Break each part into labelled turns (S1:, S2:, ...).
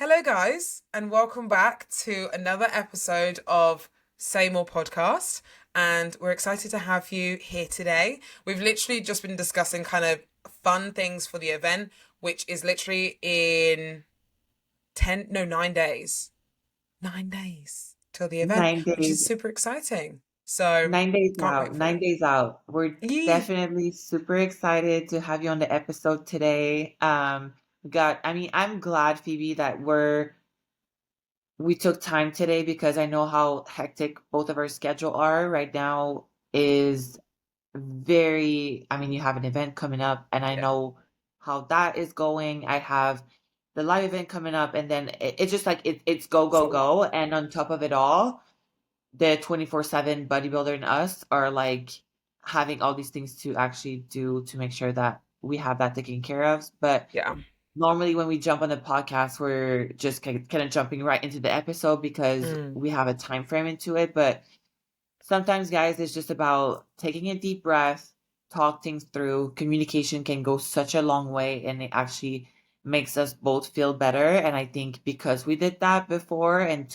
S1: Hello, guys, and welcome back to another episode of Say More Podcast. And we're excited to have you here today. We've literally just been discussing kind of fun things for the event, which is literally in 9 days. 9 days till the event,
S2: Nine
S1: which
S2: days,
S1: is super exciting. So
S2: 9 days
S1: can't
S2: out,
S1: wait for
S2: 9
S1: it.
S2: days out. We're
S1: Yee.
S2: definitely super excited to have you on the episode today. I'm glad, Phoebe, that we took time today because I know how hectic both of our schedule are right now is you have an event coming up and I
S1: Yeah.
S2: know how that is going. I have the live event coming up and then it's just like it's go, go,
S1: Full.
S2: go. And on top of it all, the 24/7 bodybuilder and us are like having all these things to actually do to make sure that we have that taken care of. But
S1: Yeah.
S2: normally when we jump on the podcast, we're just kind of jumping right into the episode because
S1: Mm.
S2: we have a time frame into it. But sometimes, guys, it's just about taking a deep breath, talk things through. Communication can go such a long way, and it actually makes us both feel better. And I think because we did that before and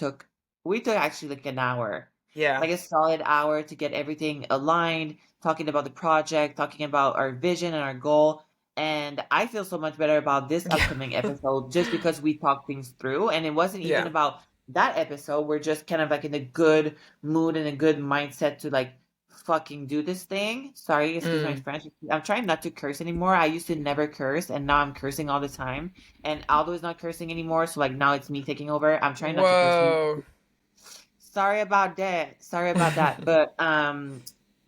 S2: we took actually like an hour,
S1: Yeah.
S2: like a solid hour to get everything aligned, talking about the project, talking about our vision and our goal. And I feel so much better about this
S1: Yeah.
S2: upcoming episode just because we talked things through. And it wasn't even
S1: Yeah.
S2: about that episode. We're just kind of like in a good mood and a good mindset to like fucking do this thing. Sorry, excuse my
S1: Mm.
S2: French. I'm trying not to curse anymore. I used to never curse and now I'm cursing all the time. And Aldo is not cursing anymore, so like now it's me taking over. I'm trying not to curse anymore.
S1: Whoa.
S2: Sorry about that. Sorry about that. But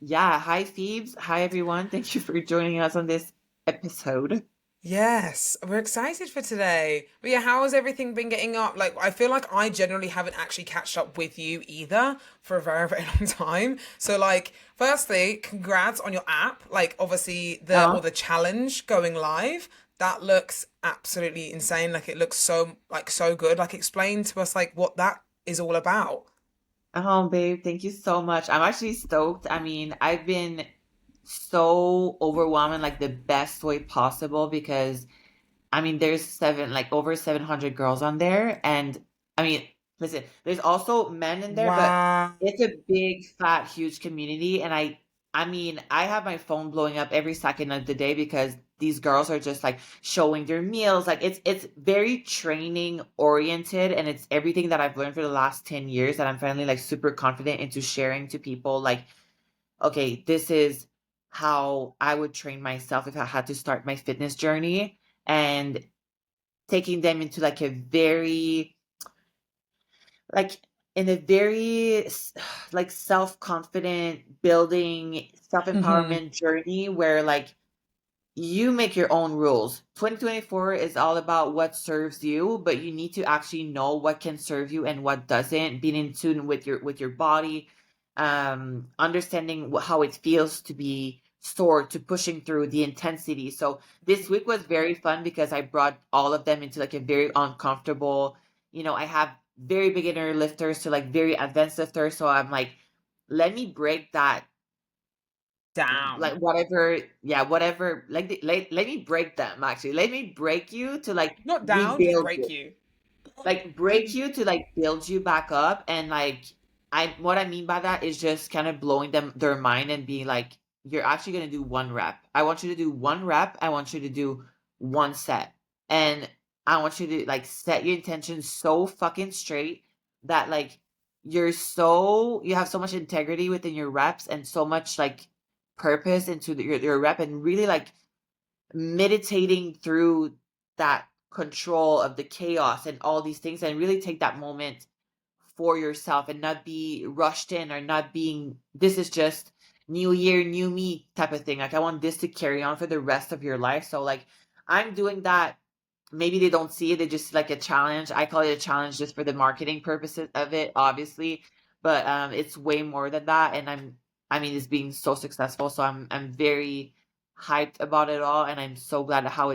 S2: yeah, hi Phoebes. Hi everyone. Thank you for joining us on this episode.
S1: Yes, we're excited for today. But yeah, how has everything been getting up? Like, I feel like I generally haven't actually catched up with you either for a very, very long time. So, like, firstly, congrats on your app. Like, obviously,
S2: Oh,
S1: the challenge going live. That looks absolutely insane. Like, it looks so good. Like, explain to us like what that is all about.
S2: oh, babe, thank you so much. I'm actually stoked. I mean, I've been so overwhelmed in like the best way possible because there's over 700 girls on there. And I mean, listen, there's also men in there, but
S1: Wow.
S2: it's a big, fat, huge community. And I have my phone blowing up every second of the day because these girls are just like showing their meals. Like it's very training oriented and it's everything that I've learned for the last 10 years that I'm finally like super confident into sharing to people. Like, okay, this is how I would train myself if I had to start my fitness journey. And taking them into like a very like in a very like self-confident building
S1: Hmm.
S2: self-empowerment journey where like you make your own rules. 2024 is all about what serves you, but you need to actually know what can serve you and what doesn't, being in tune with your body, understanding how it feels to be sore, to pushing through the intensity. So this week was very fun because I brought all of them into like a very uncomfortable, I have very beginner lifters to like very advanced lifters. So I'm like, let me break that like
S1: Down.
S2: whatever, yeah, whatever, like let me break them actually. Let me break you to like
S1: Not down, just
S2: rebuild
S1: break
S2: you.
S1: you.
S2: Like break you to like build you back up and like I what I mean by that is just kind of blowing them their mind and being like, you're actually gonna do one rep. I want you to do one rep. I want you to do one set. And I want you to like set your intention so fucking straight that like you have so much integrity within your reps and so much like purpose into your rep and really like meditating through that control of the chaos and all these things and really take that moment for yourself and not be rushed in or not being this is just new year new me type of thing. Like I want this to carry on for the rest of your life. So like I'm doing that. Maybe they don't see it, they just like a challenge. I call it a challenge just for the marketing purposes of it, obviously, but it's way more than that. And it's being so successful, so I'm very hyped about it all and I'm so glad at how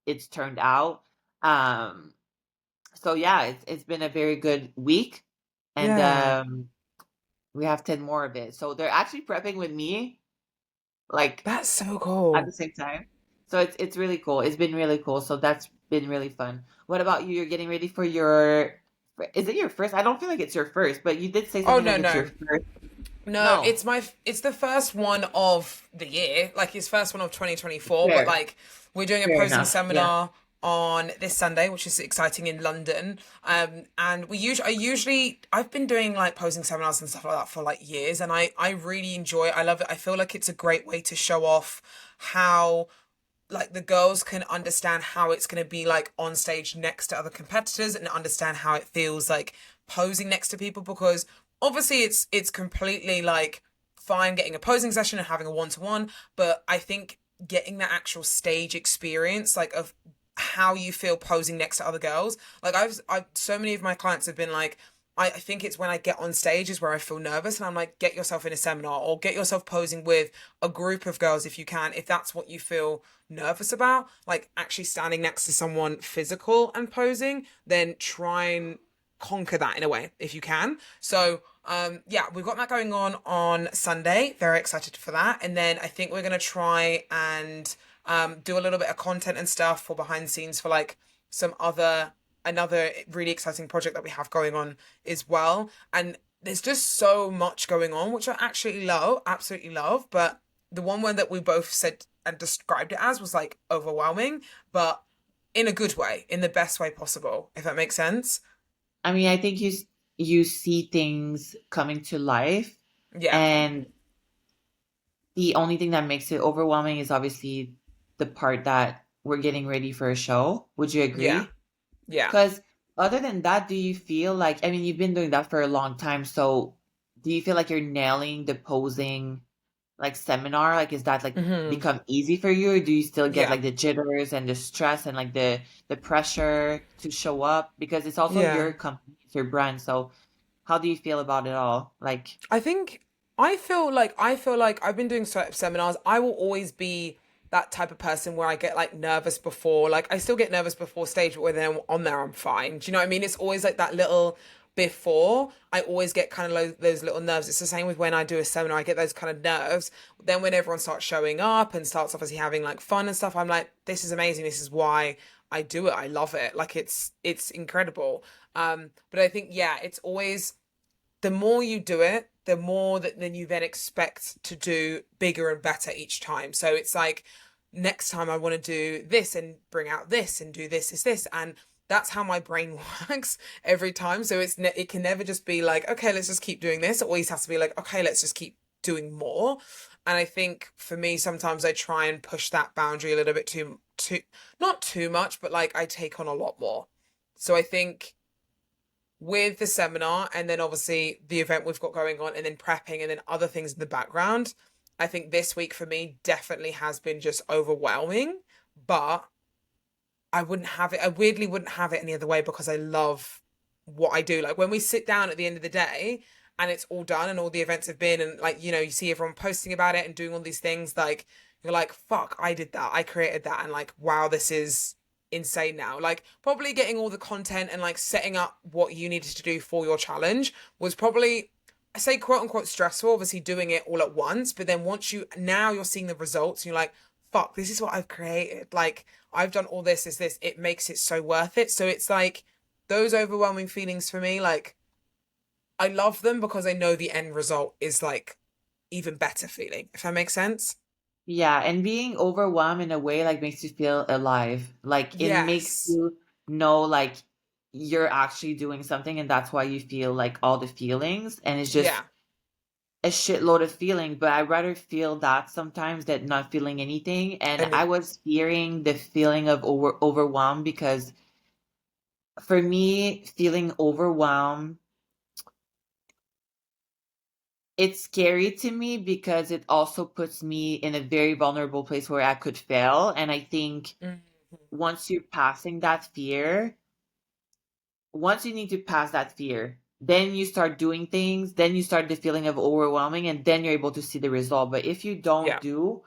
S2: it's turned out. um so yeah, it's been a very good week, and
S1: Yeah.
S2: we have 10 more of it. So they're actually prepping with me, like
S1: That's so
S2: at
S1: cool.
S2: the same time. So it's really cool. It's been really cool. So that's been really fun. What about you? You're getting ready for your, is it your first? I don't feel like it's your first, but you did say
S1: Oh
S2: something
S1: no,
S2: like it's your
S1: no.
S2: first.
S1: No,
S2: No,
S1: it's the first one of the year, like it's first one of 2024, but
S2: fair,
S1: like we're doing a
S2: fair
S1: posing
S2: enough. Yeah.
S1: seminar on this Sunday, which is exciting in London. And I've been doing like posing seminars and stuff like that for like years, and I really enjoy it. I love it. I feel like it's a great way to show off how like the girls can understand how it's going to be like on stage next to other competitors and understand how it feels like posing next to people, because obviously it's completely like fine getting a posing session and having a one-to-one, but I think getting that actual stage experience like of how you feel posing next to other girls, like I've so many of my clients have been like, I think it's when I get on stage is where I feel nervous, and I'm like, get yourself in a seminar or get yourself posing with a group of girls if you can, if that's what you feel nervous about, like actually standing next to someone physical and posing, then try and conquer that in a way if you can. So yeah, we've got that going on Sunday. Very excited for that. And then I think we're gonna try and do a little bit of content and stuff for behind the scenes for like some other another really exciting project that we have going on as well. And there's just so much going on, which I actually love, absolutely love. But the one word that we both said and described it as was like overwhelming, but in a good way, in the best way possible, if that makes sense.
S2: I mean, I think you see things coming to life,
S1: Yeah,
S2: and the only thing that makes it overwhelming is obviously the part that we're getting ready for a show. Would you
S1: yeah,
S2: agree?
S1: yeah.
S2: Because other than that, do you feel like, I mean, you've been doing that for a long time, so do you feel like you're nailing the posing like seminar? Like, is that like
S1: Hmm.
S2: become easy for you, or do you still get
S1: Yeah,
S2: like the jitters and the stress and like the pressure to show up? Because it's also
S1: yeah.
S2: your company, it's your brand. So how do you feel about it all? Like,
S1: I think I feel like I've been doing seminars. I will always be that type of person where I get like nervous before. Like I still get nervous before stage, but when I'm on there, I'm fine. Do you know what I mean? It's always like that little before. I always get kind of those little nerves. It's the same with when I do a seminar. I get those kind of nerves. Then when everyone starts showing up and starts obviously having like fun and stuff, I'm like, this is amazing. This is why I do it. I love it. Like it's incredible. But I think yeah, it's always the more you do it, the more that then you then expect to do bigger and better each time. So it's like next time I want to do this and bring out this and do this, and that's how my brain works every time. So it can never just be like, okay, let's just keep doing this. It always has to be like, okay, let's just keep doing more. And I think for me, sometimes I try and push that boundary a little bit too not too much, but like I take on a lot more. So I think with the seminar and then obviously the event we've got going on and then prepping and then other things in the background, I think this week for me definitely has been just overwhelming, but I weirdly wouldn't have it any other way because I love what I do. Like when we sit down at the end of the day and it's all done and all the events have been, and like, you see everyone posting about it and doing all these things, like you're like, fuck, I did that. I created that. And like, wow, this is insane now. Like probably getting all the content and like setting up what you needed to do for your challenge was probably, I say quote unquote stressful, obviously doing it all at once, but then once now you're seeing the results and you're like, fuck, this is what I've created. Like I've done all this, it makes it so worth it. So it's like those overwhelming feelings for me, like I love them because I know the end result is like even better feeling, if that makes sense.
S2: yeah, and being overwhelmed in a way like makes you feel alive. Like it makes
S1: Yes.
S2: you know like you're actually doing something, and that's why you feel like all the feelings, and it's just
S1: Yeah.
S2: a shitload of feeling. But I'd rather feel that sometimes than not feeling anything. And
S1: And
S2: I was fearing the feeling of overwhelmed because for me, feeling overwhelmed, it's scary to me because it also puts me in a very vulnerable place where I could fail. And I think
S1: Mhm.
S2: once you're passing that fear, once you need to pass that fear, then you start doing things, then you start the feeling of overwhelming, and then you're able to see the result. But if you don't
S1: Yeah.
S2: do,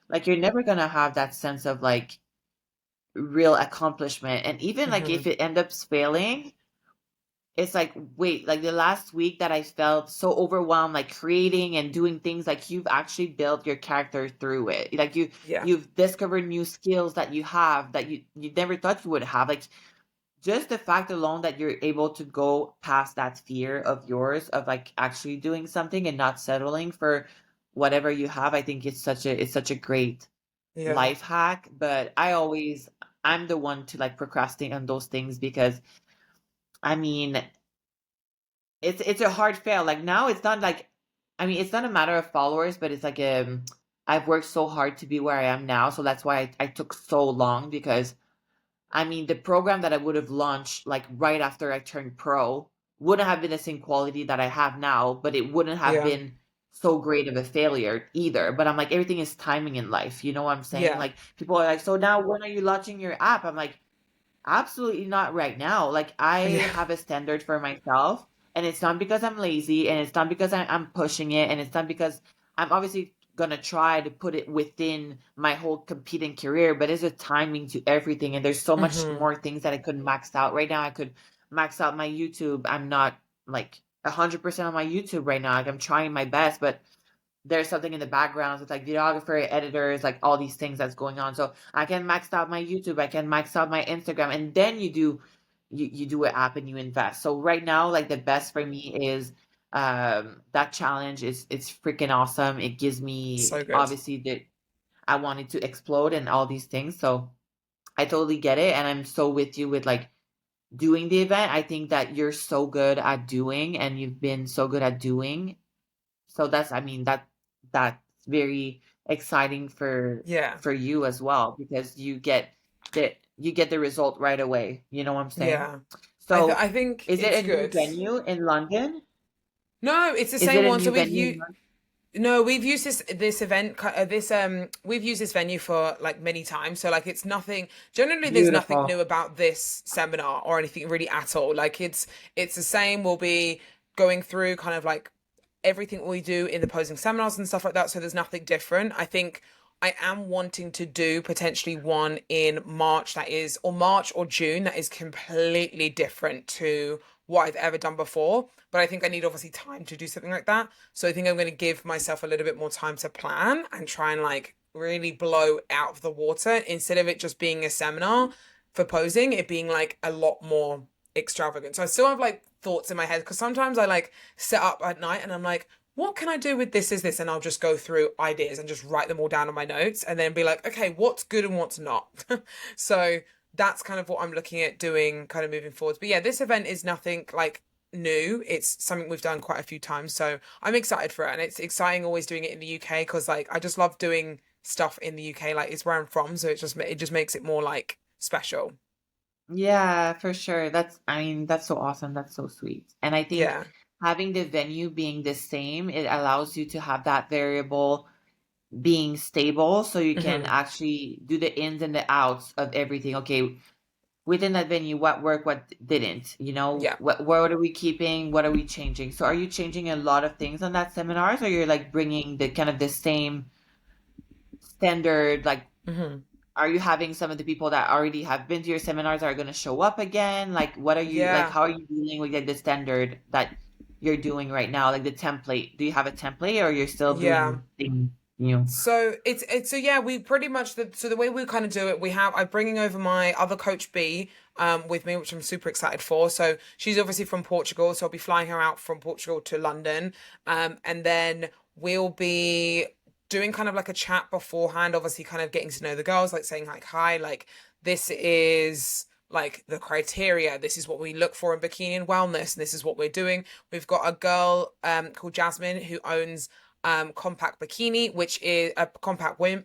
S2: like, you're never gonna have that sense of like real accomplishment. And even like
S1: Hmm.
S2: if it ends up failing, it's like, wait, like the last week that I felt so overwhelmed, like creating and doing things, like you've actually built your character through it. Like
S1: Yeah.
S2: you've discovered new skills that you have that you never thought you would have. Like just the fact alone that you're able to go past that fear of yours of like actually doing something and not settling for whatever you have, I think it's such a great
S1: Yeah.
S2: life hack. But I'm the one to like procrastinate on those things because I mean it's a hard fail. Like now it's not like I mean it's not a matter of followers, but it's like I've worked so hard to be where I am now. So that's why I took so long because I mean the program that I would have launched like right after I turned pro wouldn't have been the same quality that I have now, but it wouldn't have
S1: Yeah.
S2: been so great of a failure either. But I'm like everything is timing in life. You know what I'm saying?
S1: Yeah.
S2: Like people are like, so now when are you launching your app? I'm like, absolutely not right now. Like I
S1: Yeah.
S2: have a standard for myself, and it's not because I'm lazy, and it's not because I'm pushing it, and it's not because I'm obviously gonna try to put it within my whole competing career, but there's a timing to everything, and there's so much
S1: Mm-hmm.
S2: more things that I could max out right now. I could max out my YouTube. I'm not like 100% on my YouTube right now. Like I'm trying my best, but there's something in the background with like videographer, editors, like all these things that's going on. So I can max out my YouTube, I can max out my Instagram, and then you do an app and you invest. So right now, like the best for me is that challenge is it's freaking awesome. It gives
S1: So
S2: me
S1: good.
S2: obviously that I wanted to explode and all these things. So I totally get it. And I'm so with you with like doing the event. I think that you're so good at doing and you've been so good at doing, so that's, I mean, that's very exciting
S1: Yeah.
S2: for you as well because you get the result right away. You know what I'm saying?
S1: Yeah.
S2: So,
S1: I think
S2: is it
S1: it's
S2: a new
S1: good.
S2: venue in London?
S1: No, it's the
S2: Is
S1: same
S2: it a
S1: one. So
S2: new
S1: we've
S2: venue in
S1: you
S2: London?
S1: no, we've used this event this we've used this venue for like many times. So like it's nothing generally there's nothing new
S2: Beautiful.
S1: about this seminar or anything really at all. Like it's the same. We'll be going through kind of like everything we do in the posing seminars and stuff like that. So there's nothing different. I think I am wanting to do potentially one in March that is, or March or June that is completely different to what I've ever done before. But I think I need obviously time to do something like that. So I think I'm going to give myself a little bit more time to plan and try and like really blow out of the water instead of it just being a seminar for posing, it being like a lot more extravagant. So I still have like thoughts in my head because sometimes I like sit up at night and I'm like, what can I do with this is this? And I'll just go through ideas and just write them all down on my notes and then be like, okay, what's good and what's not. So that's kind of what I'm looking at doing kind of moving forwards. But yeah, this event is nothing like new. It's something we've done quite a few times. So I'm excited for it. And it's exciting always doing it in the UK because like I just love doing stuff in the UK. Like it's where I'm from. So it just makes it more like special.
S2: Yeah, for sure. I mean, that's so awesome. That's so sweet. And I think
S1: Yeah.
S2: having the venue being the same, it allows you to have that variable being stable so you can
S1: Hmm.
S2: actually do the ins and the outs of everything. Okay, within that venue, what worked, what didn't, you know,
S1: Yeah.
S2: what are we keeping, what are we changing? So are you changing a lot of things on that seminars or you're like bringing the kind of the same standard, like
S1: Hmm.
S2: are you having some of the people that already have been to your seminars are going to show up again? Like what are you like
S1: Yeah.
S2: how are you dealing with like, the standard that you're doing right now, like the template? Do you have a template or you're still
S1: Yeah.
S2: doing things new?
S1: So it's so yeah, we pretty much the way we kind of do it, I'm bringing over my other coach B with me, which I'm super excited for. So she's obviously from Portugal, so I'll be flying her out from Portugal to London. And then we'll be doing kind of like a chat beforehand, obviously kind of getting to know the girls, like saying like hi, like this is like the criteria, this is what we look for in bikini and wellness, and this is what we're doing. We've got a girl called Jasmine who owns Compact Bikini, which is a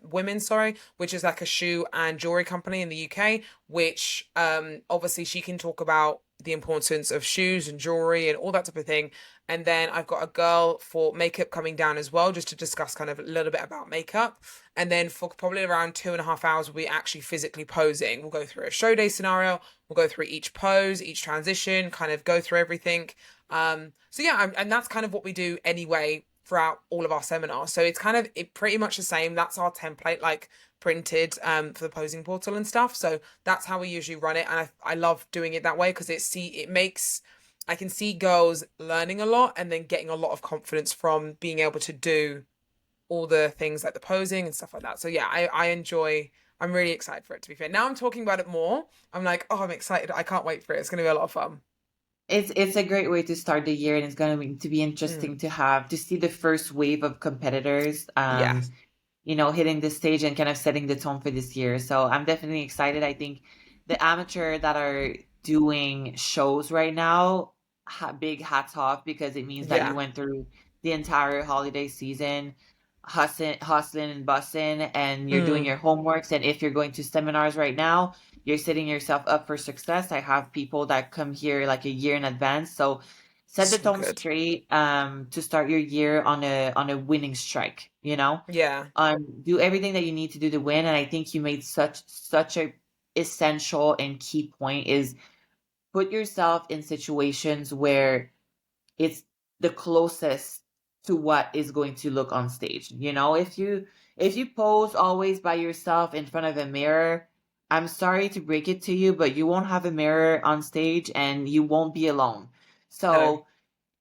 S1: Women, sorry, which is like a shoe and jewelry company in the UK, which obviously she can talk about the importance of shoes and jewelry and all that type of thing. And then I've got a girl for makeup coming down as well, just to discuss kind of a little bit about makeup. And then for probably around 2.5 hours, we'll be actually physically posing. We'll go through a show day scenario. We'll go through each pose, each transition, kind of go through everything. So yeah, and that's kind of what we do anyway throughout all of our seminars. So it's kind of pretty much the same. That's our template, like printed for the posing portal and stuff. So that's how we usually run it, and I love doing it that way because it makes I can see girls learning a lot and then getting a lot of confidence from being able to do all the things like the posing and stuff like that. So yeah, I enjoy. I'm really excited for it, to be fair. Now I'm talking about it more. I'm like, oh, I'm excited. I can't wait for it. It's going to be a lot of fun.
S2: It's a great way to start the year, and it's going to be interesting
S1: Mm,
S2: to have to see the first wave of competitors.
S1: yeah,
S2: Hitting the stage and kind of setting the tone for this year. So I'm definitely excited. I think the amateur that are doing shows right now, big hats off, because it means that you
S1: yeah,
S2: went through the entire holiday season hustling and bussing, and you're doing
S1: mm,
S2: your homeworks. And if you're going to seminars right now, you're setting yourself up for success. I have people that come here like a year in advance. So set the
S1: so
S2: tone
S1: good.
S2: straight to start your year on a winning strike,
S1: Yeah,
S2: do everything that you need to do to win. And I think you made such a essential and key point is put yourself in situations where it's the closest to what is going to look on stage. If you pose always by yourself in front of a mirror, I'm sorry to break it to you, but you won't have a mirror on stage and you won't be alone.
S1: no,
S2: So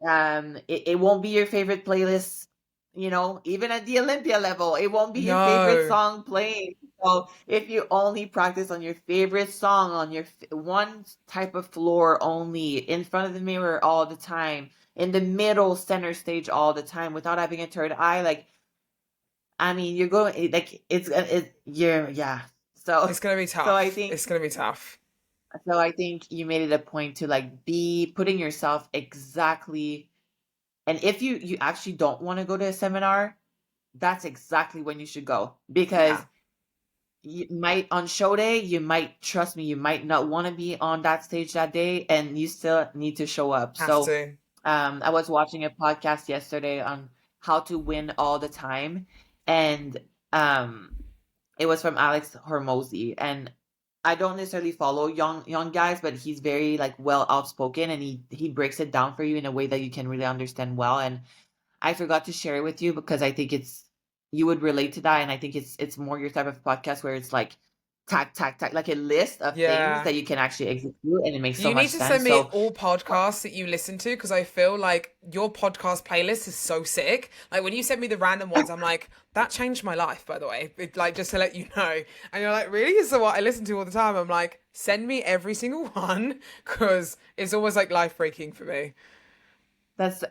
S2: it won't be your favorite playlist, even at the Olympia level. It won't be your favorite
S1: no.
S2: song playing. So if you only practice on your favorite song on your one type of floor only, in front of the mirror all the time, in the middle center stage all the time, without having a third eye, like, I mean, you're going like you're yeah. So
S1: It's gonna be
S2: so I
S1: tough.
S2: think
S1: It's gonna be tough.
S2: so I think you made it a point to like be putting yourself exactly. And if you actually don't want to go to a seminar, that's exactly when you should go, because
S1: Yeah,
S2: you might on show day, you might, trust me, you might not want to be on that stage that day, and you still need to show up.
S1: have
S2: So
S1: to.
S2: I was watching a podcast yesterday on how to win all the time, and um it was from Alex Hormozy. And I don't necessarily follow young guys, but he's very like well outspoken, and he breaks it down for you in a way that you can really understand well. And I forgot to share it with you because I think you would relate to that, and I think it's more your type of podcast where it's like tack tack tack, like a list of things
S1: Yeah.
S2: that you can actually execute, and it makes so
S1: You
S2: much
S1: need to send
S2: sense.
S1: me
S2: So
S1: all podcasts that you listen to because I feel like your podcast playlist is so sick. Like when you send me the random ones, I'm like, that changed my life, by the way. Like just to let you know. And you're like, really? So what I listen to all the time. I'm like, send me every single one because it's always like life breaking for me.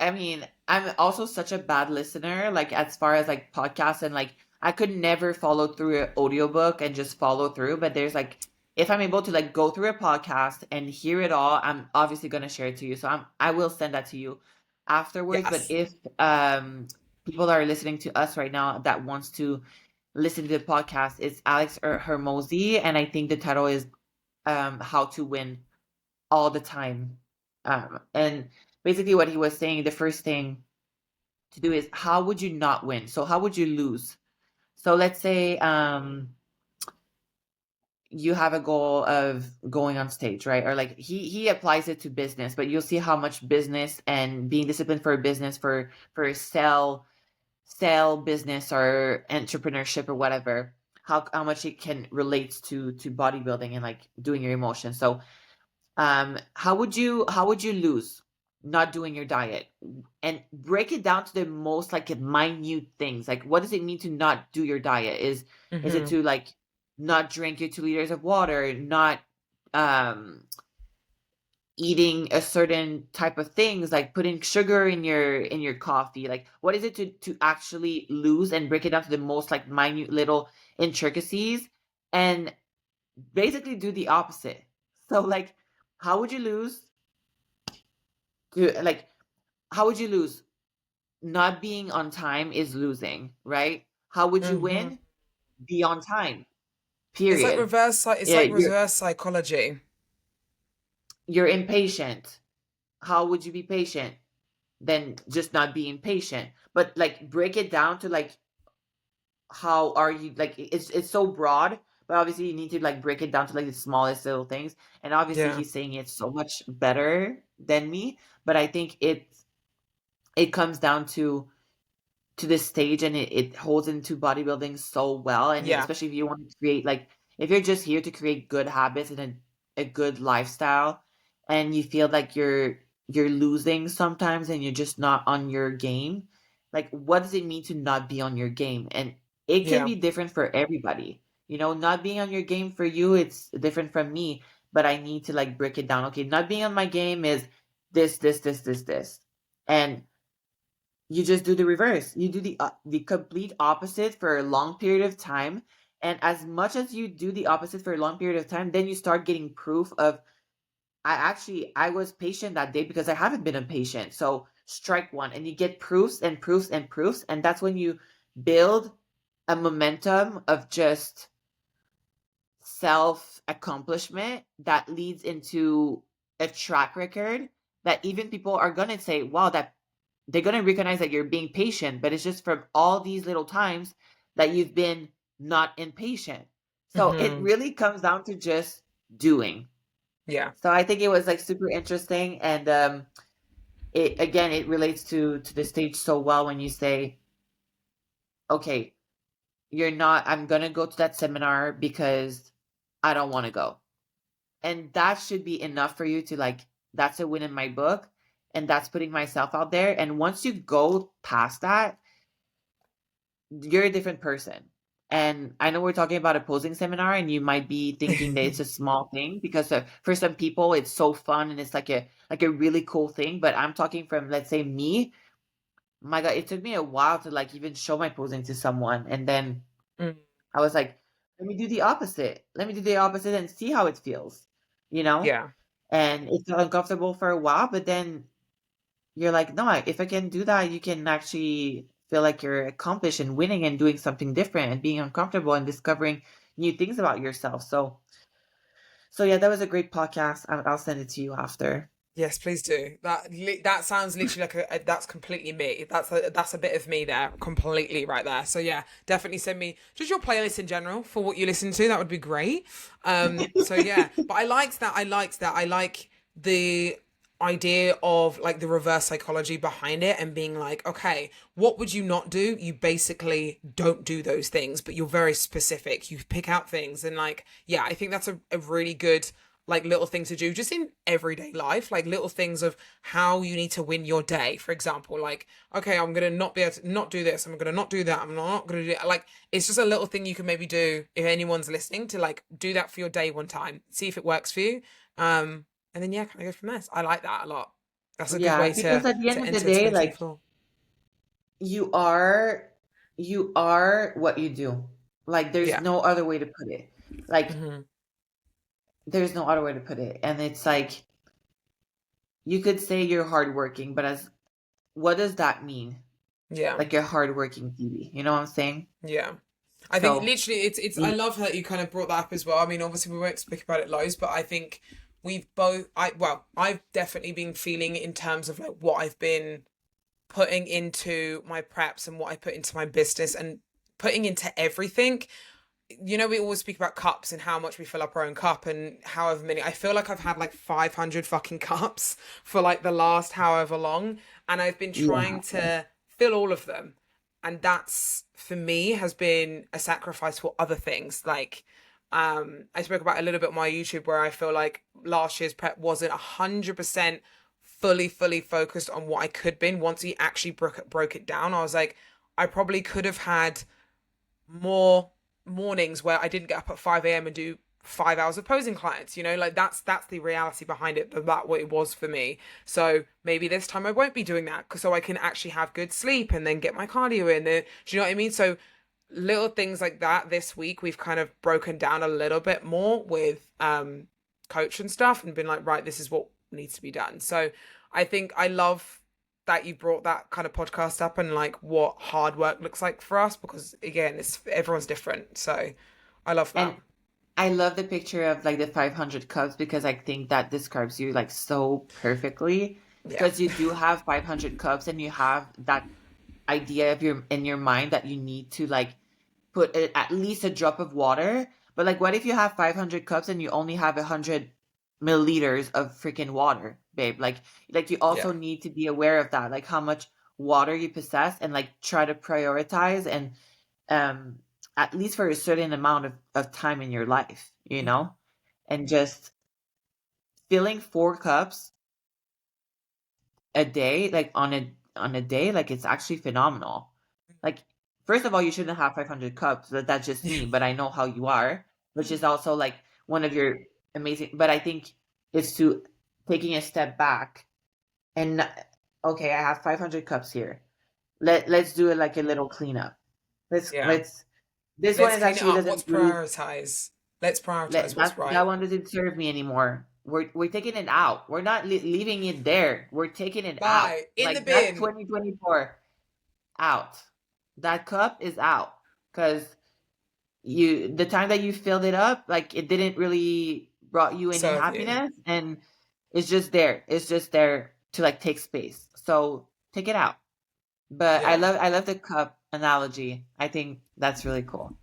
S2: I mean, I'm also such a bad listener, like as far as like podcasts, and like I could never follow through an audiobook and just follow through. But there's like, if I'm able to like go through a podcast and hear it all, I'm obviously gonna share it to you. So I will send that to you afterwards. But
S1: Yes.
S2: if people are listening to us right now that wants to listen to the podcast, it's Alex Hermosi, and I think the title is How to Win All the Time. And basically what he was saying, the first thing to do is, how would you not win? So how would you lose? So let's say you have a goal of going on stage, right? Or like he applies it to business, but you'll see how much business and being disciplined for a business, for a sell business or entrepreneurship or whatever, how much it can relate to bodybuilding and like doing your emotions. So how would you lose not doing your diet, and break it down to the most like minute things, like what does it mean to not do your diet? Is it
S1: Hmm.
S2: to like not drink your 2 liters of water, not um eating a certain type of things, like putting sugar in your coffee? Like what is it to actually lose, and break it down to the most like minute little intricacies, and basically do the opposite. So like, how would you lose like how would you lose? Not being on time is losing, right? How would you
S1: Hmm.
S2: win? Be on time.
S1: It's like
S2: Period.
S1: it's
S2: Yeah,
S1: like
S2: you're
S1: reverse psychology.
S2: you're impatient. How would you be patient? Then just not be impatient. But like break it down to like, how are you, like it's so broad, but obviously you need to like break it down to like the smallest little things. And obviously
S1: Yeah.
S2: he's saying it so much better than me, but I think it comes down to this stage, and it holds into bodybuilding so well. And
S1: Yeah.
S2: especially if you want to create like, if you're just here to create good habits and a good lifestyle, and you feel like you're losing sometimes and you're just not on your game. Like, what does it mean to not be on your game? And it can
S1: Yeah.
S2: be different for everybody. Not being on your game for you, it's different from me, but I need to like break it down. Okay, not being on my game is this. And you just do the reverse. You do the complete opposite for a long period of time. And as much as you do the opposite for a long period of time, then you start getting proof of I was patient that day because I haven't been impatient. So strike one, and you get proofs and proofs and proofs, and that's when you build a momentum of just self accomplishment that leads into a track record that even people are gonna say, "Wow, that." They're gonna recognize that you're being patient, but it's just from all these little times that you've been not impatient. So it
S1: Hmm.
S2: really comes down to just doing.
S1: Yeah.
S2: So I think it was like super interesting, and it again it relates to the stage so well when you say, okay, you're not. I'm gonna go to that seminar because I don't want to go, and that should be enough for you to like. That's a win in my book, and that's putting myself out there. And once you go past that, you're a different person. And I know we're talking about a posing seminar, and you might be thinking that it's a small thing because for some people it's so fun and it's like a really cool thing. But I'm talking from, let's say, me. My God, it took me a while to like even show my posing to someone, and then
S1: Mm.
S2: I was like, let me do the opposite. Let me do the opposite and see how it feels, you know.
S1: Yeah.
S2: And it's uncomfortable for a while, but then you're like, no, if I can do that, you can actually feel like you're accomplished and winning and doing something different and being uncomfortable and discovering new things about yourself. So yeah, that was a great podcast. I'll send it to you after.
S1: Yes, please do. That sounds literally like that's completely me. That's a bit of me there, completely right there. So yeah, definitely send me just your playlist in general for what you listen to. That would be great. So yeah, but I liked that. I liked that. I like the idea of like the reverse psychology behind it and being like, okay, what would you not do? You basically don't do those things, but you're very specific. You pick out things and like, yeah, I think that's a really good like little things to do just in everyday life, like little things of how you need to win your day. For example, like, okay, I'm gonna not be able to not do this, I'm gonna not do that, I'm not gonna do it. Like, it's just a little thing you can maybe do if anyone's listening to like do that for your day one time, see if it works for you. And then yeah, kind of go from there. I like that a lot. That's a good
S2: Yeah,
S1: way
S2: because at the end
S1: to
S2: of the
S1: enter
S2: day, like
S1: 2024.
S2: you are you are what you do. Like there's
S1: Yeah.
S2: no other way to put it. Like
S1: Hmm.
S2: there's no other way to put it. And it's like you could say you're hardworking, but as what does that mean?
S1: Yeah.
S2: Like you're hardworking, Phoebe. You know what I'm saying?
S1: Yeah. I think
S2: So
S1: literally it's I love that you kind of brought that up as well. I mean, obviously we won't speak about it loads, but I think we've both I've definitely been feeling in terms of like what I've been putting into my preps and what I put into my business and putting into everything. You know, we always speak about cups and how much we fill up our own cup and however many. I feel like I've had like 500 fucking cups for like the last however long, and I've been
S2: yeah.
S1: trying to fill all of them. And that's for me has been a sacrifice for other things. Like, I spoke about a little bit on my YouTube where I feel like last year's prep wasn't 100% fully focused on what I could been. Once he actually broke it down, I was like, I probably could have had more mornings where I didn't get up at 5 a.m. and do 5 hours of posing clients. You know, like that's the reality behind it. That what it was for me. So maybe this time I won't be doing that, so I can actually have good sleep and then get my cardio in. Do you know what I mean? So little things like that. This week we've kind of broken down a little bit more with coach and stuff and been like, right, this is what needs to be done. So I think I love that you brought that kind of podcast up and like what hard work looks like for us, because again, it's everyone's different. So I love that.
S2: And I love the picture of like the 500 cups because I think that describes you like so perfectly
S1: Yeah.
S2: because you do have 500 cups and you have that idea of your in your mind that you need to like put at least a drop of water. But like, what if you have 500 cups and you only have 100 milliliters of freaking water, babe? Like you
S1: Yeah.
S2: also need to be aware of that, like how much water you possess, and like try to prioritize and um at least for a certain amount of time in your life, and just filling 4 cups a day, like on a day, like it's actually phenomenal. Like, first of all, you shouldn't have 500 cups. That's just me, but I know how you are, which is also like one of your amazing. But I think it's to taking a step back and okay, I have 500 cups here. Let's do it like a little cleanup.
S1: Yeah.
S2: Let's This one
S1: Let's
S2: is
S1: clean it
S2: actually
S1: up. What's
S2: doesn't really
S1: prioritize? Let's prioritize what's
S2: that
S1: right.
S2: one doesn't serve me anymore. We're taking it out. We're not leaving it there. We're taking it out.
S1: Bye. In the
S2: Like that's
S1: bin.
S2: 2024 out. That cup is out because the time that you filled it up, like it didn't really brought you any
S1: Serve you.
S2: happiness, and it's just there. It's just there to like take space. So take it out. But
S1: Yeah.
S2: I love the cup analogy. I think that's really cool.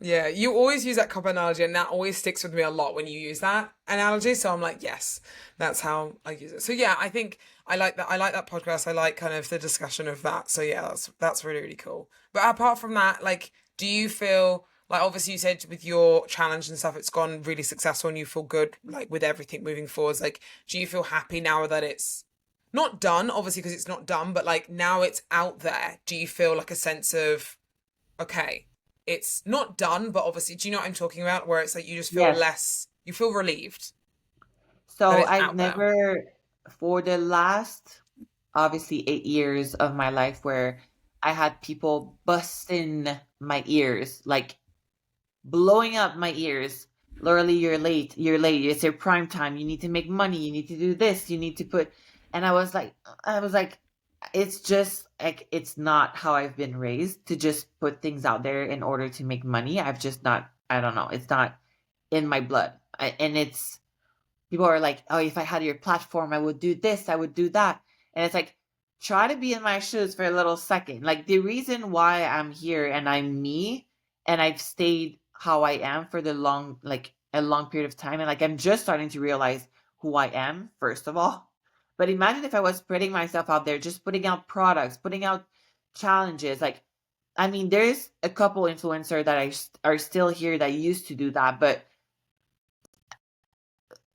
S1: Yeah, you always use that cup analogy, and that always sticks with me a lot when you use that analogy. So I'm like, yes, that's how I use it. So yeah, I think I like that. I like that podcast. I like kind of the discussion of that. So yeah, that's really really cool. But apart from that, like, do you feel like obviously you said with your challenge and stuff, it's gone really successful, and you feel good like with everything moving forwards. Like, do you feel happy now that it's not done? Obviously, because it's not done, but like now it's out there. Do you feel like a sense of okay, it's not done, but obviously, do you know what I'm talking about? Where it's like you just feel
S2: Yes.
S1: less, you feel relieved that
S2: So
S1: it's
S2: I've
S1: out there.
S2: never, for the last obviously 8 years of my life, where I had people busting my ears, like blowing up my ears. Lauralie, you're late. You're late. It's your prime time. You need to make money. You need to do this. You need to put. And I was like, it's just like it's not how I've been raised to just put things out there in order to make money. I've just not. I don't know. It's not in my blood. And it's people are like, oh, if I had your platform, I would do this, I would do that. And it's like, try to be in my shoes for a little second. Like the reason why I'm here and I'm me and I've stayed how I am for like a long period of time. And like, I'm just starting to realize who I am, first of all. But imagine if I was putting myself out there, just putting out products, putting out challenges. Like, I mean, there's a couple influencer that are still here that used to do that, but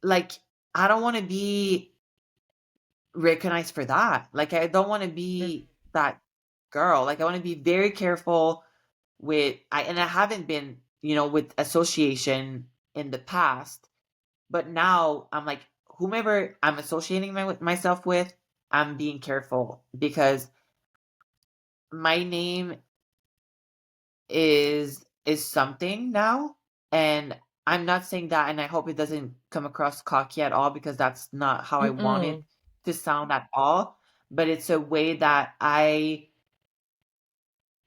S2: like I don't want to be recognized for that. Like I don't want to be that girl. Like I want to be very careful with I haven't been, with association in the past, but now I'm like whomever I'm associating myself with, I'm being careful because my name is something now, and I'm not saying that, and I hope it doesn't come across cocky at all because that's not how I want it
S1: Mm-mm.
S2: to sound at all, but it's a way that I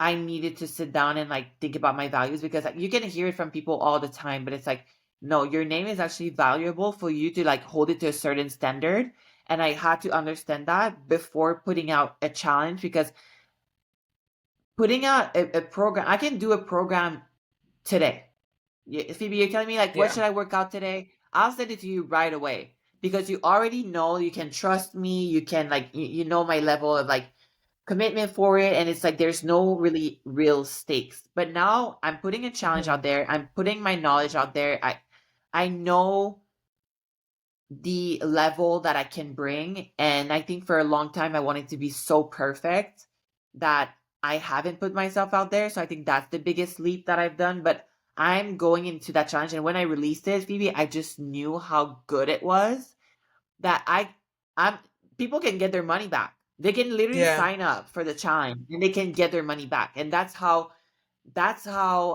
S2: needed to sit down and like think about my values because like, you can hear it from people all the time, but it's like no, your name is actually valuable for you to like hold it to a certain standard, and I had to understand that before putting out a challenge because putting out a program, I can do a program today. Phoebe, you're telling me like, what
S1: Yeah.
S2: should I work out today? I'll send it to you right away because you already know you can trust me. You can like, you know my level of like commitment for it, and it's like there's no really real stakes. But now I'm putting a challenge
S1: Mm-hmm.
S2: out there. I'm putting my knowledge out there. I know the level that I can bring. And I think for a long time, I wanted to be so perfect that I haven't put myself out there. So I think that's the biggest leap that I've done. But I'm going into that challenge. And when I released it, Phoebe, I just knew how good it was that I'm, people can get their money back. They can literally
S1: Yeah.
S2: sign up for the challenge and they can get their money back. And that's how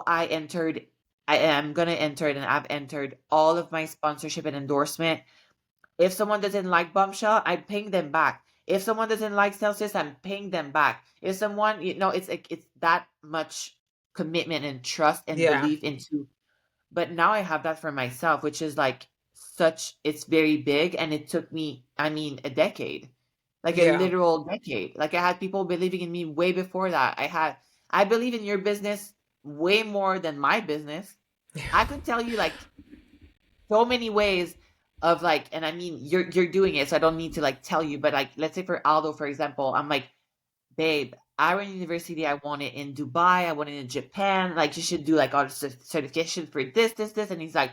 S2: I entered. I am going to enter it, and I've entered all of my sponsorship and endorsement. If someone doesn't like Bombshell, I ping them back. If someone doesn't like Celsius, I'm ping them back. If someone, it's like it's that much commitment and trust and
S1: Yeah.
S2: belief into. But now I have that for myself, which is like it's very big, and it took me, I mean, a decade, like a
S1: Yeah.
S2: literal decade. Like I had people believing in me way before that. I believe in your business way more than my business.
S1: Yeah.
S2: I could tell you like so many ways of like, and I mean you're doing it, so I don't need to like tell you, but like let's say for Aldo, for example, I'm like, babe, Iron University, I want it in Dubai, I want it in Japan, like you should do like all the certification for this, and he's like,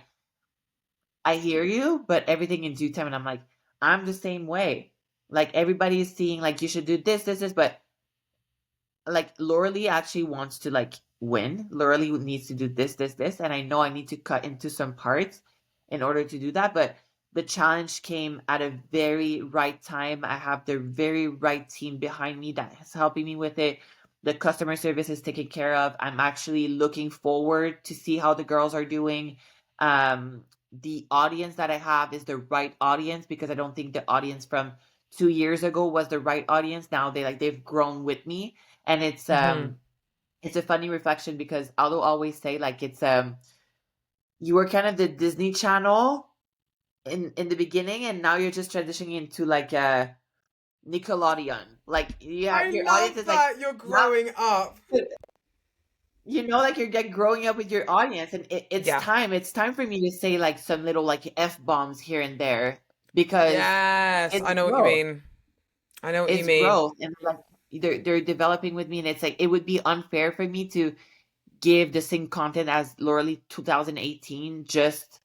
S2: I hear you, but everything in due time. And I'm like, I'm the same way. Like everybody is seeing like you should do this, but like Lauralie actually wants to like win. Lauralie needs to do this, and I know I need to cut into some parts in order to do that. But the challenge came at a very right time. I have the very right team behind me that is helping me with it. The customer service is taken care of. I'm actually looking forward to see how the girls are doing. The audience that I have is the right audience because I don't think the audience from 2 years ago was the right audience. Now they've grown with me, and
S1: Mm-hmm.
S2: it's a funny reflection because I'll always say like it's you were kind of the Disney Channel in the beginning, and now you're just transitioning into like Nickelodeon. Like
S1: I
S2: your audience
S1: love
S2: is like
S1: that you're
S2: not,
S1: growing up.
S2: like you're like growing up with your audience, and it's
S1: Yeah.
S2: time. It's time for me to say like some little like f bombs here and there because
S1: Yes,
S2: it's
S1: I know what you
S2: growth.
S1: mean. I know what you
S2: It's
S1: mean.
S2: growth, and like they're developing with me, and it's like it would be unfair for me to give the same content as Lauralie 2018. Just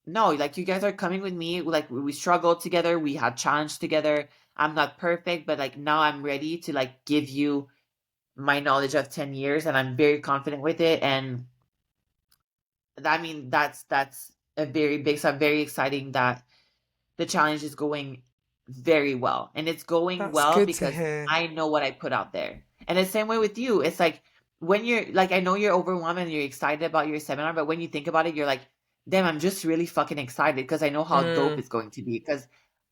S2: no, like you guys are coming with me. Like we struggled together, we had challenge together. I'm not perfect, but like now I'm ready to like give you my knowledge of 10 years, and I'm very confident with it. And I mean that's a very big, so I'm very exciting that the challenge is going very well. And it's going
S1: That's
S2: well
S1: good to
S2: because
S1: hear.
S2: I know what I put out there. And the same way with you. It's like when you're like, I know you're overwhelmed and you're excited about your seminar, but when you think about it, you're like, damn, I'm just really fucking excited because I know how dope
S1: Mm,
S2: it's going to be. Because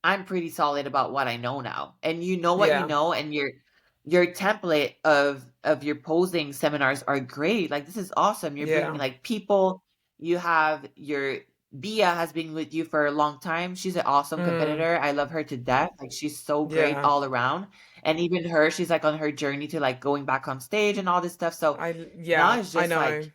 S2: I'm pretty solid about what I know now. And you know what you
S1: yeah,
S2: know, and your template of your posing seminars are great. Like this is awesome. You're bringing
S1: yeah.
S2: like people, you have your Bia has been with you for a long time. She's an awesome
S1: Mm,
S2: competitor. I love her to death. Like she's so great
S1: yeah.
S2: all around. And even her, she's like on her journey to like going back on stage and all this stuff. So now
S1: Yeah,
S2: it's
S1: I
S2: just like
S1: know.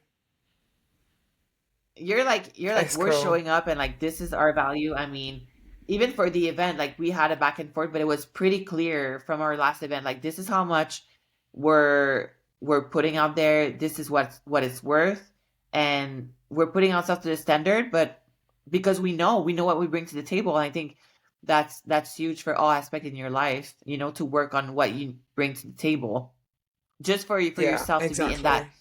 S2: you're like
S1: It's
S2: we're
S1: cool.
S2: showing up and like this is our value. I mean, even for the event, like we had a back and forth, but it was pretty clear from our last event, like this is how much we're we're putting out there. This is what it's worth. And we're putting ourselves to the standard, but because we know what we bring to the table. And I think that's huge for all aspect in your life, to work on what you bring to the table. Just for
S1: Yeah,
S2: yourself to be in that
S1: exactly.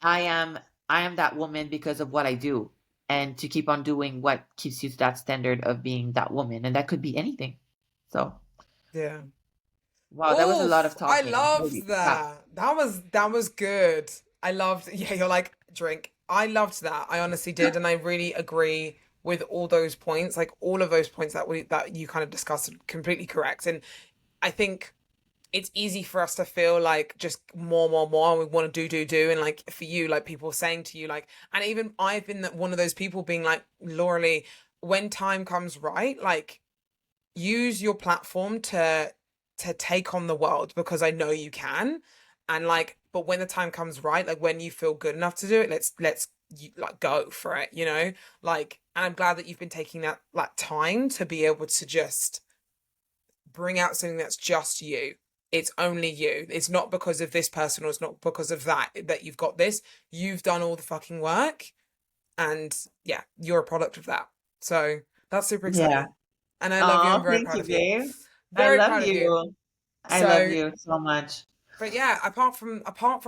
S2: I am I am that woman because of what I do, and to keep on doing what keeps you to that standard of being that woman, and that could be anything. So,
S1: Yeah.
S2: wow, that was a lot
S1: Oof,
S2: of
S1: I
S2: talking. Holy
S1: loved
S2: crap.
S1: that. That was good. I loved, yeah, you're like, drink. I loved that. I honestly did, and I really agree with all those points. Like all of those points that you kind of discussed are completely correct. And I think it's easy for us to feel like just more, and we want to do. And like for you, like people saying to you, like, and even I've been one of those people being like, Lauralie, when time comes right, like use your platform to take on the world because I know you can. And like, but when the time comes right, like when you feel good enough to do it, let's like go for it, like, and I'm glad that you've been taking that like time to be able to just bring out something that's just you. It's only you. It's not because of this person or it's not because of that you've got this. You've done all the fucking work, and yeah, you're a product of that. So that's super
S2: Yeah.
S1: exciting. And I love you. I'm
S2: Oh,
S1: very
S2: thank
S1: proud
S2: you,
S1: of you.
S2: babe. I
S1: Very
S2: love
S1: proud of you.
S2: you. I love
S1: So,
S2: you so much.
S1: but yeah, apart from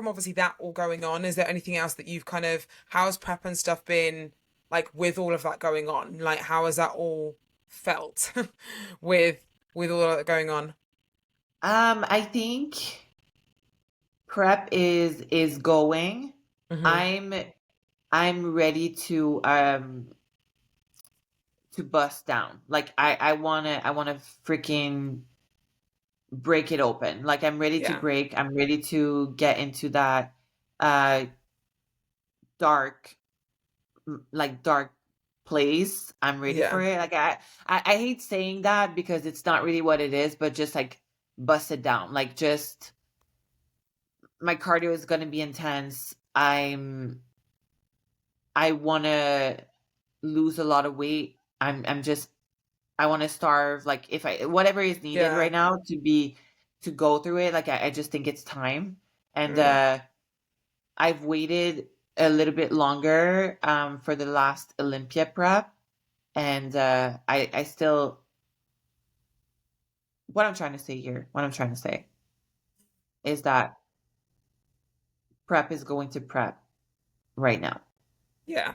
S1: obviously that all going on, is there anything else that you've kind of, how's prep and stuff been like with all of that going on? Like how has that all felt with all of that going on?
S2: I think prep is going.
S1: Hmm.
S2: I'm I'm ready to bust down. Like I wanna freaking break it open. Like I'm ready to
S1: Yeah.
S2: break. I'm ready to get into that uh dark dark place. I'm ready
S1: Yeah.
S2: for it. Like I hate saying that because it's not really what it is, but just like bust it down. Like just my cardio is gonna be intense. I wanna lose a lot of weight. I'm just I want to starve, like if I whatever is needed
S1: Yeah.
S2: right now to go through it. Like I just think it's time. And
S1: Mm.
S2: I've waited a little bit longer for the last Olympia prep, and I still what I'm trying to say here, what I'm trying to say is that prep is going to prep right now.
S1: Yeah.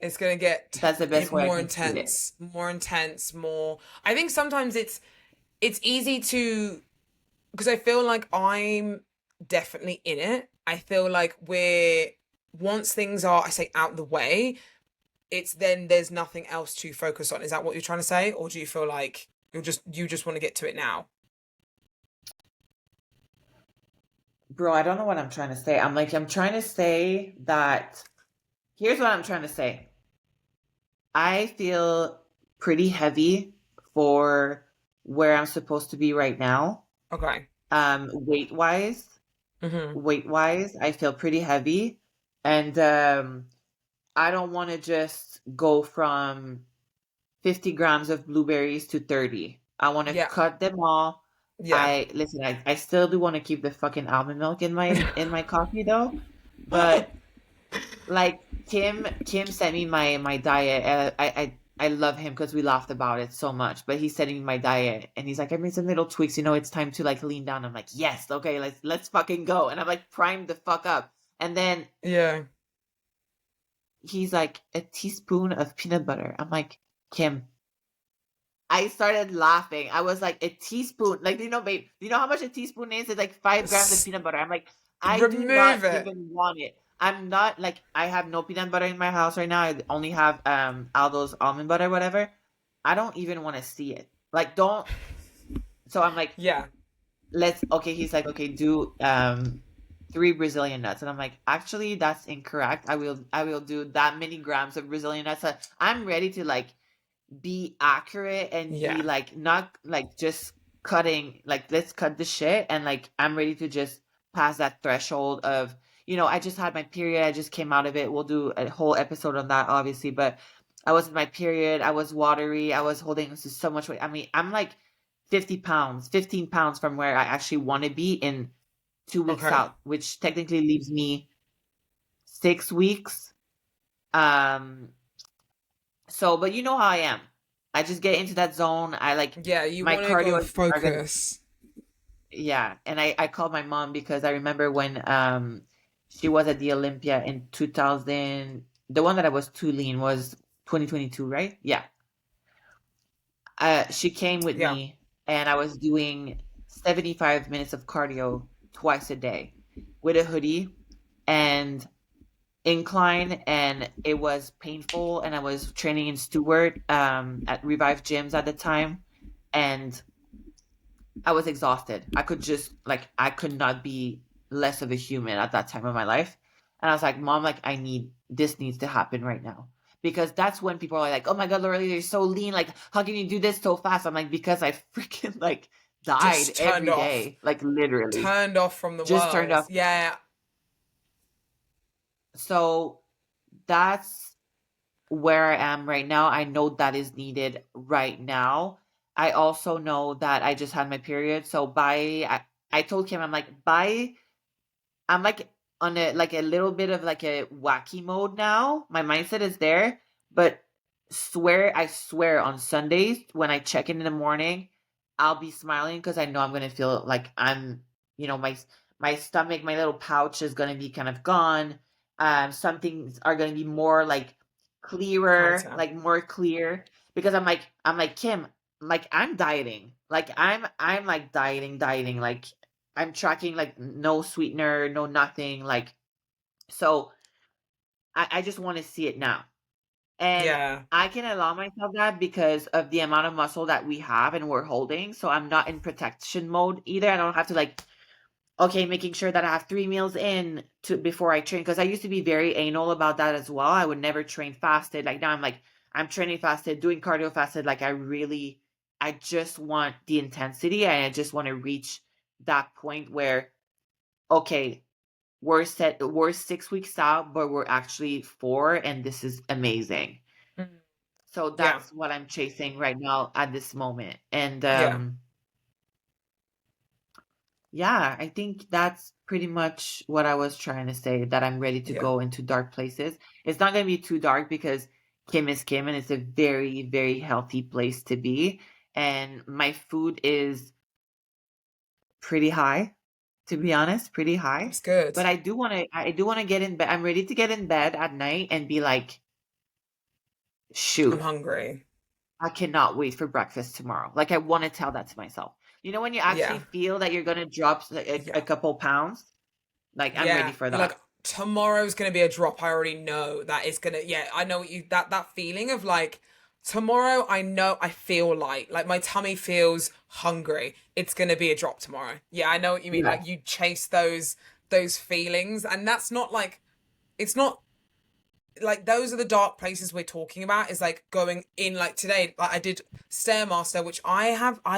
S1: It's going to get
S2: That's the best way I
S1: more
S2: can put it.
S1: intense, more. I think sometimes it's easy to, because I feel like I'm definitely in it. I feel like we're, once things are, I say, out the way, it's then there's nothing else to focus on. Is that what you're trying to say? Or do you feel like you just want to get to it now?
S2: Bro, I don't know what I'm trying to say. I'm trying to say that here's what I'm trying to say. I feel pretty heavy for where I'm supposed to be right now.
S1: Okay.
S2: Weight wise,
S1: Mm-hmm.
S2: I feel pretty heavy. And I don't want to just go from 50 grams of blueberries to 30. I want to
S1: Yeah.
S2: cut them all.
S1: Yeah.
S2: I still do want to keep the fucking almond milk in my coffee though. But like Kim sent me my diet. I love him because we laughed about it so much. But he's sending me my diet, and he's like, I made some little tweaks. It's time to like lean down. I'm like, yes, okay, let's fucking go. And I'm like primed the fuck up. And then
S1: Yeah.
S2: he's like, a teaspoon of peanut butter. I'm like, Kim. I started laughing. I was like, a teaspoon. Like, babe, do you know how much a teaspoon is? It's like 5 grams of
S1: S-
S2: peanut butter. I'm like, I do not
S1: remove it.
S2: even want it. I'm not like I have no peanut butter in my house right now. I only have Aldo's almond butter, whatever. I don't even want to see it. Like, don't. So I'm like,
S1: Yeah.
S2: let's. Okay, he's like, okay, do 3 Brazilian nuts, and I'm like, actually, that's incorrect. I will do that many grams of Brazilian nuts. I'm ready to like be accurate and be
S1: Yeah.
S2: like not like just cutting, like let's cut the shit, and like I'm ready to just pass that threshold of, I just had my period, I just came out of it. We'll do a whole episode on that obviously, but I was in my period, I was watery, I was holding so much weight. I mean, I'm like 50 pounds, 15 pounds from where I actually want to be in 2 weeks
S1: Okay.
S2: out, which technically leaves me 6 weeks. um so, but you know how I am. I just get into that zone. I like
S1: Yeah, you
S2: my
S1: want to go
S2: are gonna,
S1: focus.
S2: yeah. And I called my mom because I remember when she was at the Olympia in 2000. The one that I was too lean was 2022, right? Yeah. She came with
S1: Yeah.
S2: me, and I was doing 75 minutes of cardio twice a day with a hoodie and incline, and it was painful, and I was training in Stewart at Revive Gyms at the time, and I was exhausted. I could not be less of a human at that time of my life. And I was like, Mom, like this needs to happen right now. Because that's when people are like, oh my God, Lauralie, you're so lean. Like, how can you do this so fast? I'm like, because I freaking like died
S1: Just turned
S2: every
S1: off.
S2: day. Like literally.
S1: Turned off from the
S2: Just turned
S1: world.
S2: off.
S1: Yeah.
S2: So that's where I am right now. I know that is needed right now. I also know that I just had my period. So I told Kim, I'm like, I'm like on a little bit of like a wacky mode now. My mindset is there, but I swear on Sundays when I check in the morning, I'll be smiling because I know I'm gonna feel like my stomach, my little pouch is gonna be kind of gone. Some things are gonna be more like clearer,
S1: Tighter.
S2: like more clear, because I'm like Kim, like I'm dieting, like I'm like dieting, like I'm tracking like no sweetener, no nothing. Like, so I just want to see it now. And
S1: Yeah.
S2: I can allow myself that because of the amount of muscle that we have and we're holding. So I'm not in protection mode either. I don't have to like, okay, making sure that I have 3 meals in to before I train. Because I used to be very anal about that as well. I would never train fasted. Like now I'm like, I'm training fasted, doing cardio fasted. Like I just want the intensity, and I just want to reach that point where, okay, we're 6 weeks out, but we're actually 4, and this is amazing.
S1: Mm.
S2: So
S1: Yeah.
S2: that's what I'm chasing right now at this moment. And
S1: Yeah.
S2: yeah, I think that's pretty much what I was trying to say, that I'm ready to
S1: Yeah.
S2: go into dark places. It's not going to be too dark because Kim is Kim, and it's a very, very healthy place to be. And my food is pretty high, to be honest, pretty high.
S1: That's good.
S2: But I do want to get in bed. I'm ready to get in bed at night and be like,
S1: I'm
S2: shoot,
S1: hungry.
S2: I cannot wait for breakfast tomorrow. Like I want to tell that to myself. You know, when you actually
S1: Yeah.
S2: feel that you're gonna drop a
S1: Yeah.
S2: couple pounds, like I'm ready
S1: Yeah.
S2: for
S1: You're like,
S2: that.
S1: tomorrow's gonna be a drop. I already know that it's gonna, yeah, I know what you, that feeling of like, tomorrow I know I feel like my tummy feels hungry. It's gonna be a drop tomorrow. Yeah, I know what you mean.
S2: Yeah.
S1: Like you chase those feelings, and that's not like, it's not like, those are the dark places we're talking about, is like going in, like today, like I did Stairmaster, which I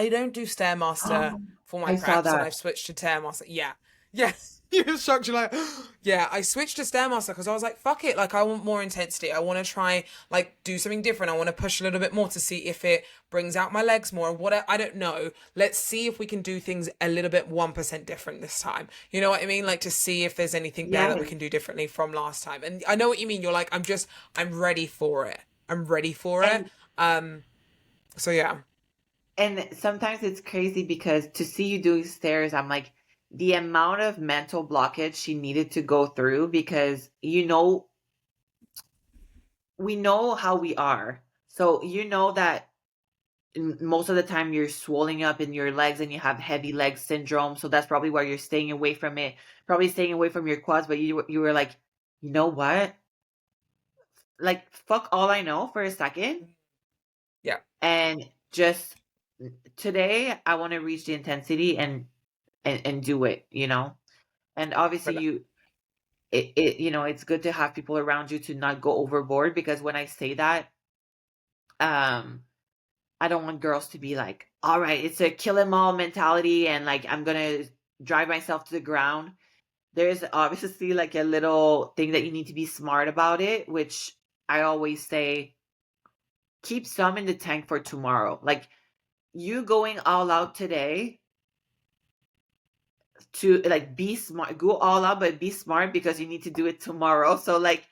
S1: don't do Stairmaster for my
S2: I saw
S1: preps, and
S2: that.
S1: I've switched to Stairmaster. Yeah. Yeah. You're shocked. You're like, yeah, I switched to Stairmaster because I was like, fuck it. Like, I want more intensity. I want to try, like, do something different. I want to push a little bit more to see if it brings out my legs more. What, I don't know. Let's see if we can do things a little bit 1% different this time. You know what I mean? Like, to see if there's anything there that we
S2: Yes.
S1: can do differently from last time. And I know what you mean. You're like, I'm ready for it. I'm ready for it.
S2: And
S1: So yeah.
S2: and sometimes it's crazy because to see you doing stairs, I'm like, the amount of mental blockage she needed to go through because we know how we are. So you know that most of the time you're swelling up in your legs and you have heavy leg syndrome. So that's probably why you're staying away from it, probably staying away from your quads. But you were like, you know what? Like fuck all I know for a second,
S1: Yeah.
S2: and just today I want to reach the intensity and do it. And obviously
S1: But
S2: it's good to have people around you to not go overboard because when I say that, um I don't want girls to be like, all right, it's a kill 'em all mentality and like I'm gonna drive myself to the ground. There's obviously like a little thing that you need to be smart about it, which I always say, keep some in the tank for tomorrow. Like you going all out today to like be smart, go all out, but be smart because you need to do it tomorrow. So like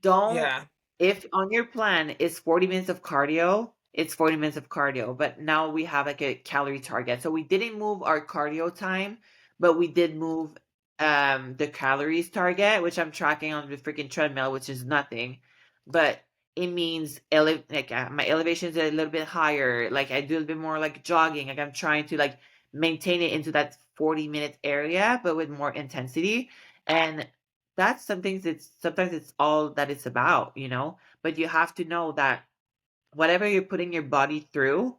S2: don't
S1: yeah.
S2: if on your plan is 40 minutes of cardio, it's 40 minutes of cardio. But now we have like a calorie target. So we didn't move our cardio time, but we did move the calories target, which I'm tracking on the freaking treadmill, which is nothing. But it means my elevation is a little bit higher. Like I do a little bit more like jogging. Like I'm trying to like maintain it into that 40-minute area, but with more intensity. And that's sometimes it's all that it's about. But you have to know that whatever you're putting your body through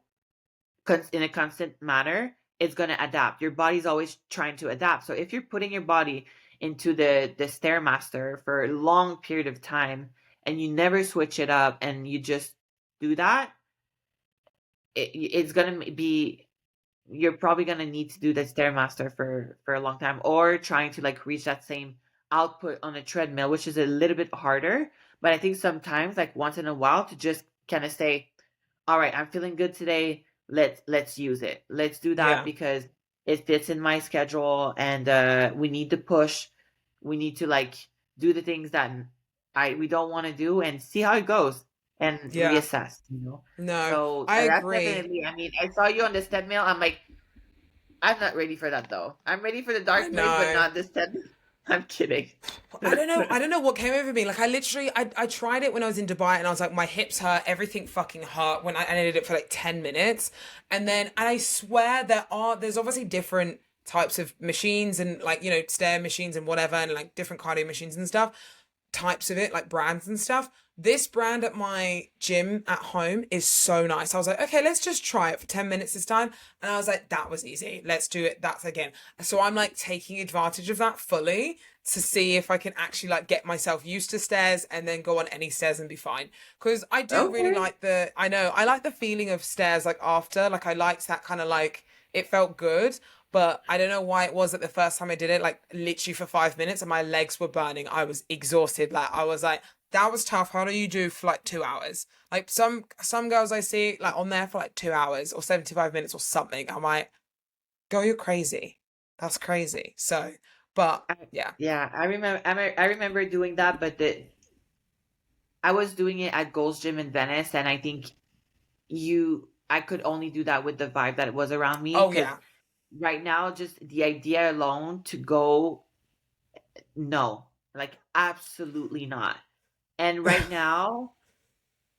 S2: in a constant manner, it's going to adapt. Your body's always trying to adapt. So if you're putting your body into the stairmaster for a long period of time and you never switch it up and you just do that, it's going to be you're probably gonna need to do the stairmaster for a long time, or trying to like reach that same output on a treadmill, which is a little bit harder. But I think sometimes, like once in a while, to just kind of say, "All right, I'm feeling good today. Let's use it. Let's do that
S1: Yeah.
S2: because it fits in my schedule, and we need to push. We need to like do the things that we don't want to do, and see how it goes, and
S1: Yeah.
S2: reassess.
S1: No,
S2: So
S1: I
S2: that's
S1: agree.
S2: definitely. I mean, I saw you on the step mill. I'm like, I'm not ready for that though. I'm ready for the
S1: I
S2: dark place, but
S1: know.
S2: not this step. I'm kidding.
S1: I don't know. I don't know what came over me. Like, I literally, I tried it when I was in Dubai, and I was like, my hips hurt, everything fucking hurt when I did it for like 10 minutes, and I swear there's obviously different types of machines, and like, stair machines and whatever, and like different cardio machines and stuff, types of it, like brands and stuff. This brand at my gym at home is so nice. I was like, okay, let's just try it for 10 minutes this time. And I was like, that was easy. Let's do it. That's again. So I'm like taking advantage of that fully to see if I can actually like get myself used to stairs and then go on any stairs and be fine. Because I do really
S2: Okay.
S1: like I like the feeling of stairs like after. Like I liked that kind of like, it felt good. But I don't know why it was that the first time I did it, like literally for 5 minutes and my legs were burning. I was exhausted. Like I was like, that was tough. How do you do for like 2 hours? Like some girls I see like on there for like 2 hours or 75 minutes or something. I'm like, girl, you're crazy. That's crazy. So, but
S2: I,
S1: yeah.
S2: yeah, I remember doing that, but I was doing it at Gold's Gym in Venice, and I think I could only do that with the vibe that was around me
S1: Oh
S2: because
S1: yeah.
S2: right now, just the idea alone to go, no, like absolutely not. And right now,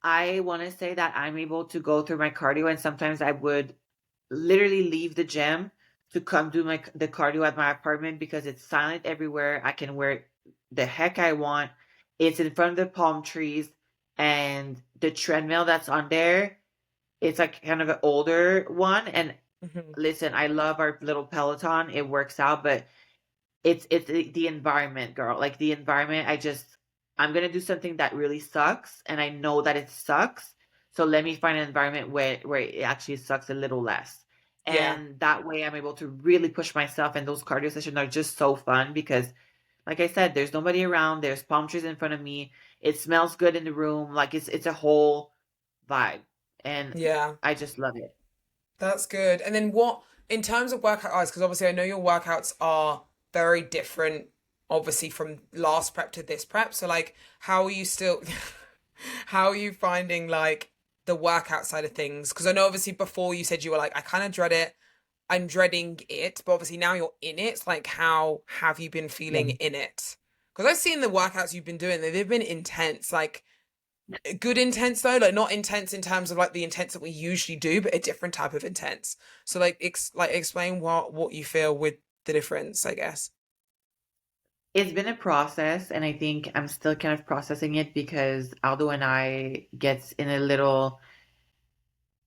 S2: I want to say that I'm able to go through my cardio, and sometimes I would literally leave the gym to come do my the cardio at my apartment because it's silent everywhere. I can wear the heck I want. It's in front of the palm trees, and the treadmill that's on there, it's like kind of an older one. And
S1: Mhm.
S2: listen, I love our little Peloton. It works out, but it's the environment, girl. Like the environment, I'm gonna do something that really sucks, and I know that it sucks. So let me find an environment where it actually sucks a little less.
S1: Yeah.
S2: And that way I'm able to really push myself, and those cardio sessions are just so fun because like I said, there's nobody around, there's palm trees in front of me, it smells good in the room, like it's a whole vibe. And
S1: Yeah.
S2: I just love it.
S1: That's good. And then what, in terms of workout hours, because obviously I know your workouts are very different, obviously from last prep to this prep. So like, how are you still, how are you finding like the workout side of things? Because I know obviously before you said you were like, I kind of dread it. I'm dreading it, but obviously now you're in it. Like, how have you been
S2: Yeah.
S1: feeling in it? Because I've seen the workouts you've been doing; they've been intense. Like, good intense though, like not intense in terms of like the intense that we usually do, but a different type of intense. So like explain what you feel with the difference, I guess.
S2: It's been a process, and I think I'm still kind of processing it because Aldo and I gets in a little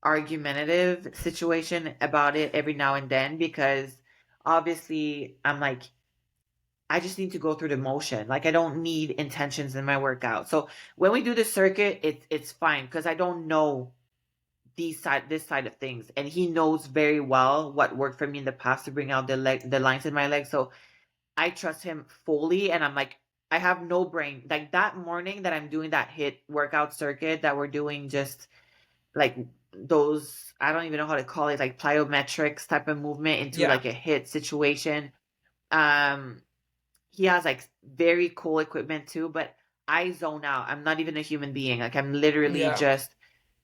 S2: argumentative situation about it every now and then because obviously I'm like, I just need to go through the motion. Like I don't need intentions in my workout. So when we do the circuit, it's fine because I don't know this side of things, and he knows very well what worked for me in the past to bring out the lines in my leg. So I trust him fully, and I'm like, I have no brain. Like that morning that I'm doing that hit workout circuit that we're doing, just like those, I don't even know how to call it, like plyometrics type of movement into
S1: Yeah,
S2: like a hit situation. Um, he has like very cool equipment too, but I zone out. I'm not even a human being. Like I'm literally
S1: yeah,
S2: just,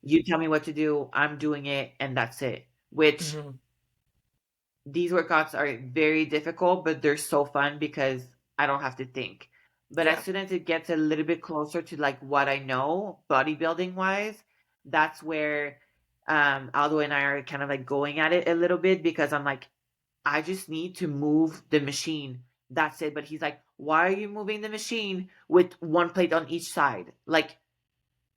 S2: you tell me what to do, I'm doing it, and that's it. Which
S1: hmm,
S2: these workouts are very difficult, but they're so fun because I don't have to think. But as
S1: yeah,
S2: soon as it gets a little bit closer to like what I know, bodybuilding wise, that's where Aldo and I are kind of like going at it a little bit because I'm like, I just need to move the machine. That's it. But he's like, why are you moving the machine with one plate on each side? Like,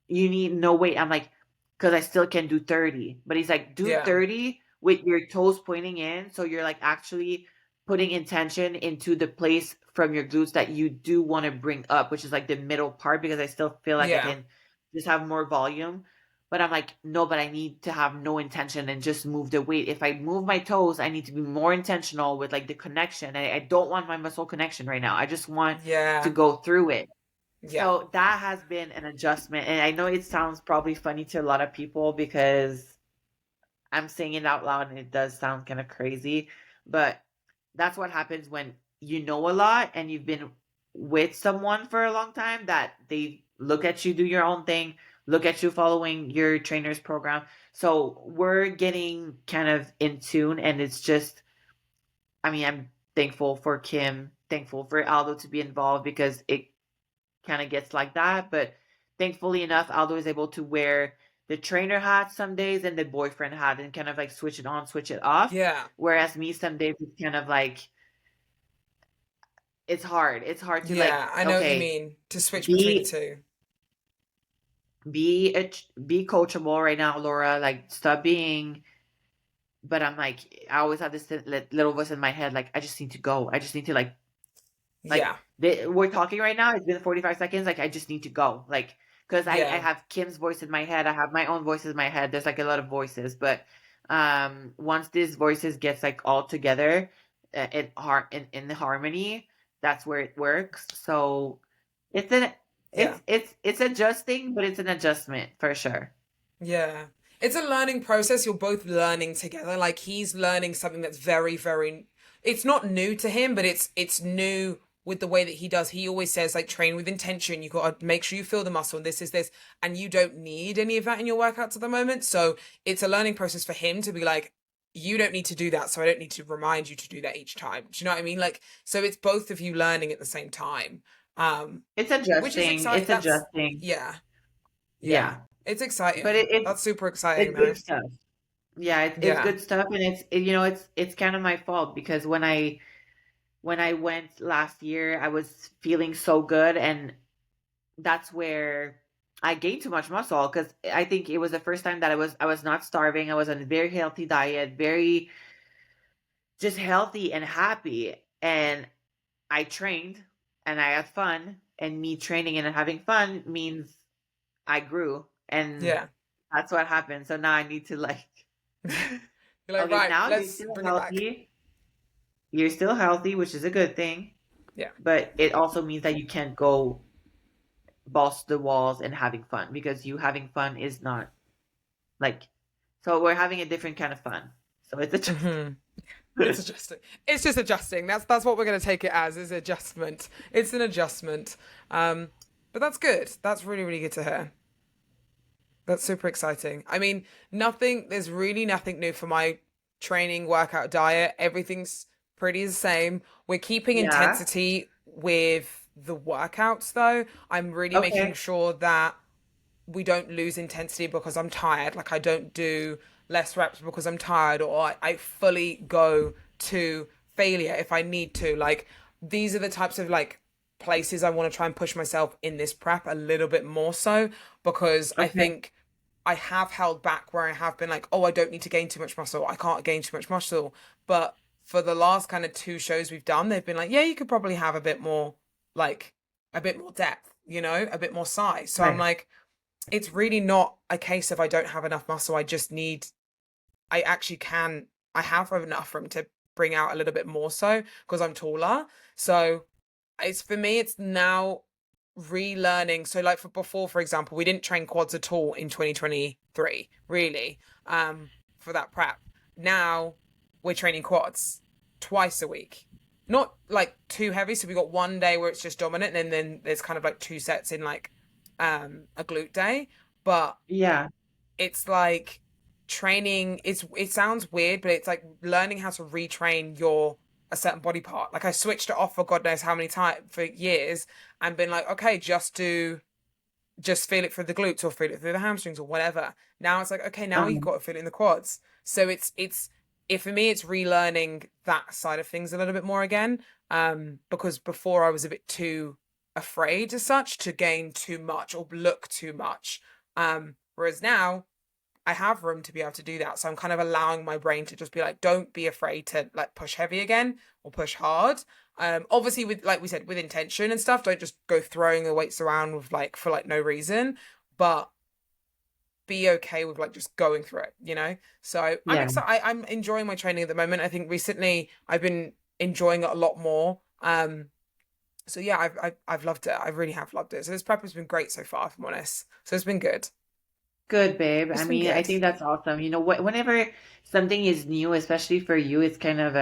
S2: you need no weight. I'm like, because I still can do 30. But he's like, do
S1: yeah,
S2: 30 with your toes pointing in. So you're like actually putting intention into the place from your glutes that you do want to bring up, which is like the middle part, because I still feel like I
S1: yeah,
S2: can just have more volume. But I'm like, no, but I need to have no intention and just move the weight. If I move my toes, I need to be more intentional with like the connection. I don't want my muscle connection right now. I just want to
S1: yeah,
S2: go through it.
S1: yeah,
S2: So that has been an adjustment. And I know it sounds probably funny to a lot of people because I'm saying it out loud and it does sound kind of crazy. But that's what happens when you know a lot and you've been with someone for a long time, that they look at you do your own thing, look at you following your trainer's program. So we're getting kind of in tune, and it's just, I mean, I'm thankful for Kim, thankful for Aldo to be involved because it kind of gets like that. But thankfully enough, Aldo is able to wear the trainer hat some days and the boyfriend hat and kind of like switch it on, switch it off.
S1: yeah,
S2: Whereas me, some days it's kind of like, it's hard. It's hard to like,
S1: yeah. I know what you
S2: okay,
S1: mean, to switch between the
S2: be
S1: two.
S2: be coachable right now, Laura. Like stop being. But I'm like, I always have this little voice in my head, like I just need to go. I just need to like
S1: Yeah,
S2: we're talking right now. It's been 45 seconds. Like I just need to go. Like because I
S1: yeah,
S2: have Kim's voice in my head. I have my own voice in my head. There's like a lot of voices, but once these voices gets like all together in the harmony, that's where it works. So it's an
S1: yeah.
S2: it's adjusting, but it's an adjustment for sure.
S1: Yeah. It's a learning process. You're both learning together. Like he's learning something that's very, very, it's not new to him, but it's new with the way that he does. He always says like train with intention. You got to make sure you feel the muscle and this is this, and you don't need any of that in your workouts at the moment. So it's a learning process for him to be like, you don't need to do that, so I don't need to remind you to do that each time. Do you know what I mean? Like, so it's both of you learning at the same time,
S2: It's
S1: which is
S2: adjusting.
S1: exciting.
S2: It's
S1: That's
S2: adjusting.
S1: yeah, yeah,
S2: Yeah.
S1: it's
S2: But
S1: exciting. That's super exciting
S2: it's
S1: though.
S2: good stuff. Yeah, it's
S1: Yeah,
S2: good stuff, and it's kind of my fault because when I went last year, I was feeling so good, and that's where I gained too much muscle because I think it was the first time that I was not starving. I was on a very healthy diet, very just healthy and happy, and I trained and I had fun, and me training and having fun means I grew, and
S1: yeah.
S2: that's what happened. So now I need to like,
S1: You're like,
S2: okay,
S1: right,
S2: now you're
S1: let's
S2: still
S1: bring it back.
S2: healthy. You're still healthy, which is a good thing,
S1: Yeah.
S2: but it also means that you can't go balls to the walls and having fun because you having fun is not like, so we're having a different kind of fun. So it's adjusting.
S1: Hmm. It's adjusting. It's just adjusting. That's what we're going to take it as, is adjustment. It's an adjustment. But that's good. That's really, really good to hear. That's super exciting. I mean, there's really nothing new for my training, workout, diet. Everything's pretty the same. We're keeping
S2: Yeah.
S1: intensity with the workouts though. I'm really making
S2: Okay.
S1: sure that we don't lose intensity because I'm tired. Like I don't do less reps because I'm tired, or I fully go to failure if I need to. Like these are the types of like places I want to try and push myself in this prep a little bit more so, because I
S2: Okay.
S1: think I have held back where I have been like, oh, I don't need to gain too much muscle. I can't gain too much muscle. But for the last kind of two shows we've done, they've been like, yeah, you could probably have a bit more, like a bit more depth, a bit more size. So I'm
S2: Right.
S1: like, it's really not a case of I don't have enough muscle. I actually can, I have enough room to bring out a little bit more so because I'm taller. So it's for me, it's now relearning. So like for before, for example, we didn't train quads at all in 2023, really, for that prep. Now we're training quads twice a week. Not like too heavy. So we got one day where it's just dominant, and then there's kind of like two sets in like a glute day. But
S2: Yeah.
S1: it's like training, it sounds weird, but it's like learning how to retrain your a certain body part. Like I switched it off for God knows how many times for years and been like, okay, just feel it through the glutes or feel it through the hamstrings or whatever. Now it's like, okay, now you've
S2: Um,
S1: got to feel it in the quads. So it's if for me it's relearning that side of things a little bit more again. Because before I was a bit too afraid as such to gain too much or look too much. Whereas now I have room to be able to do that. So I'm kind of allowing my brain to just be like, don't be afraid to like push heavy again or push hard. Obviously with like we said, with intention and stuff, don't just go throwing the weights around with like for like no reason, but be okay with like just going through it. So I'm
S2: yeah.
S1: excited. I'm enjoying my training at the moment. I think recently I've been enjoying it a lot more. So yeah, I've loved it. I really have loved it. So this prep has been great so far, if I'm honest. So it's been good.
S2: Good, babe. I
S1: It's been
S2: mean, I
S1: good.
S2: think that's awesome. Whenever something is new, especially for you, it's kind of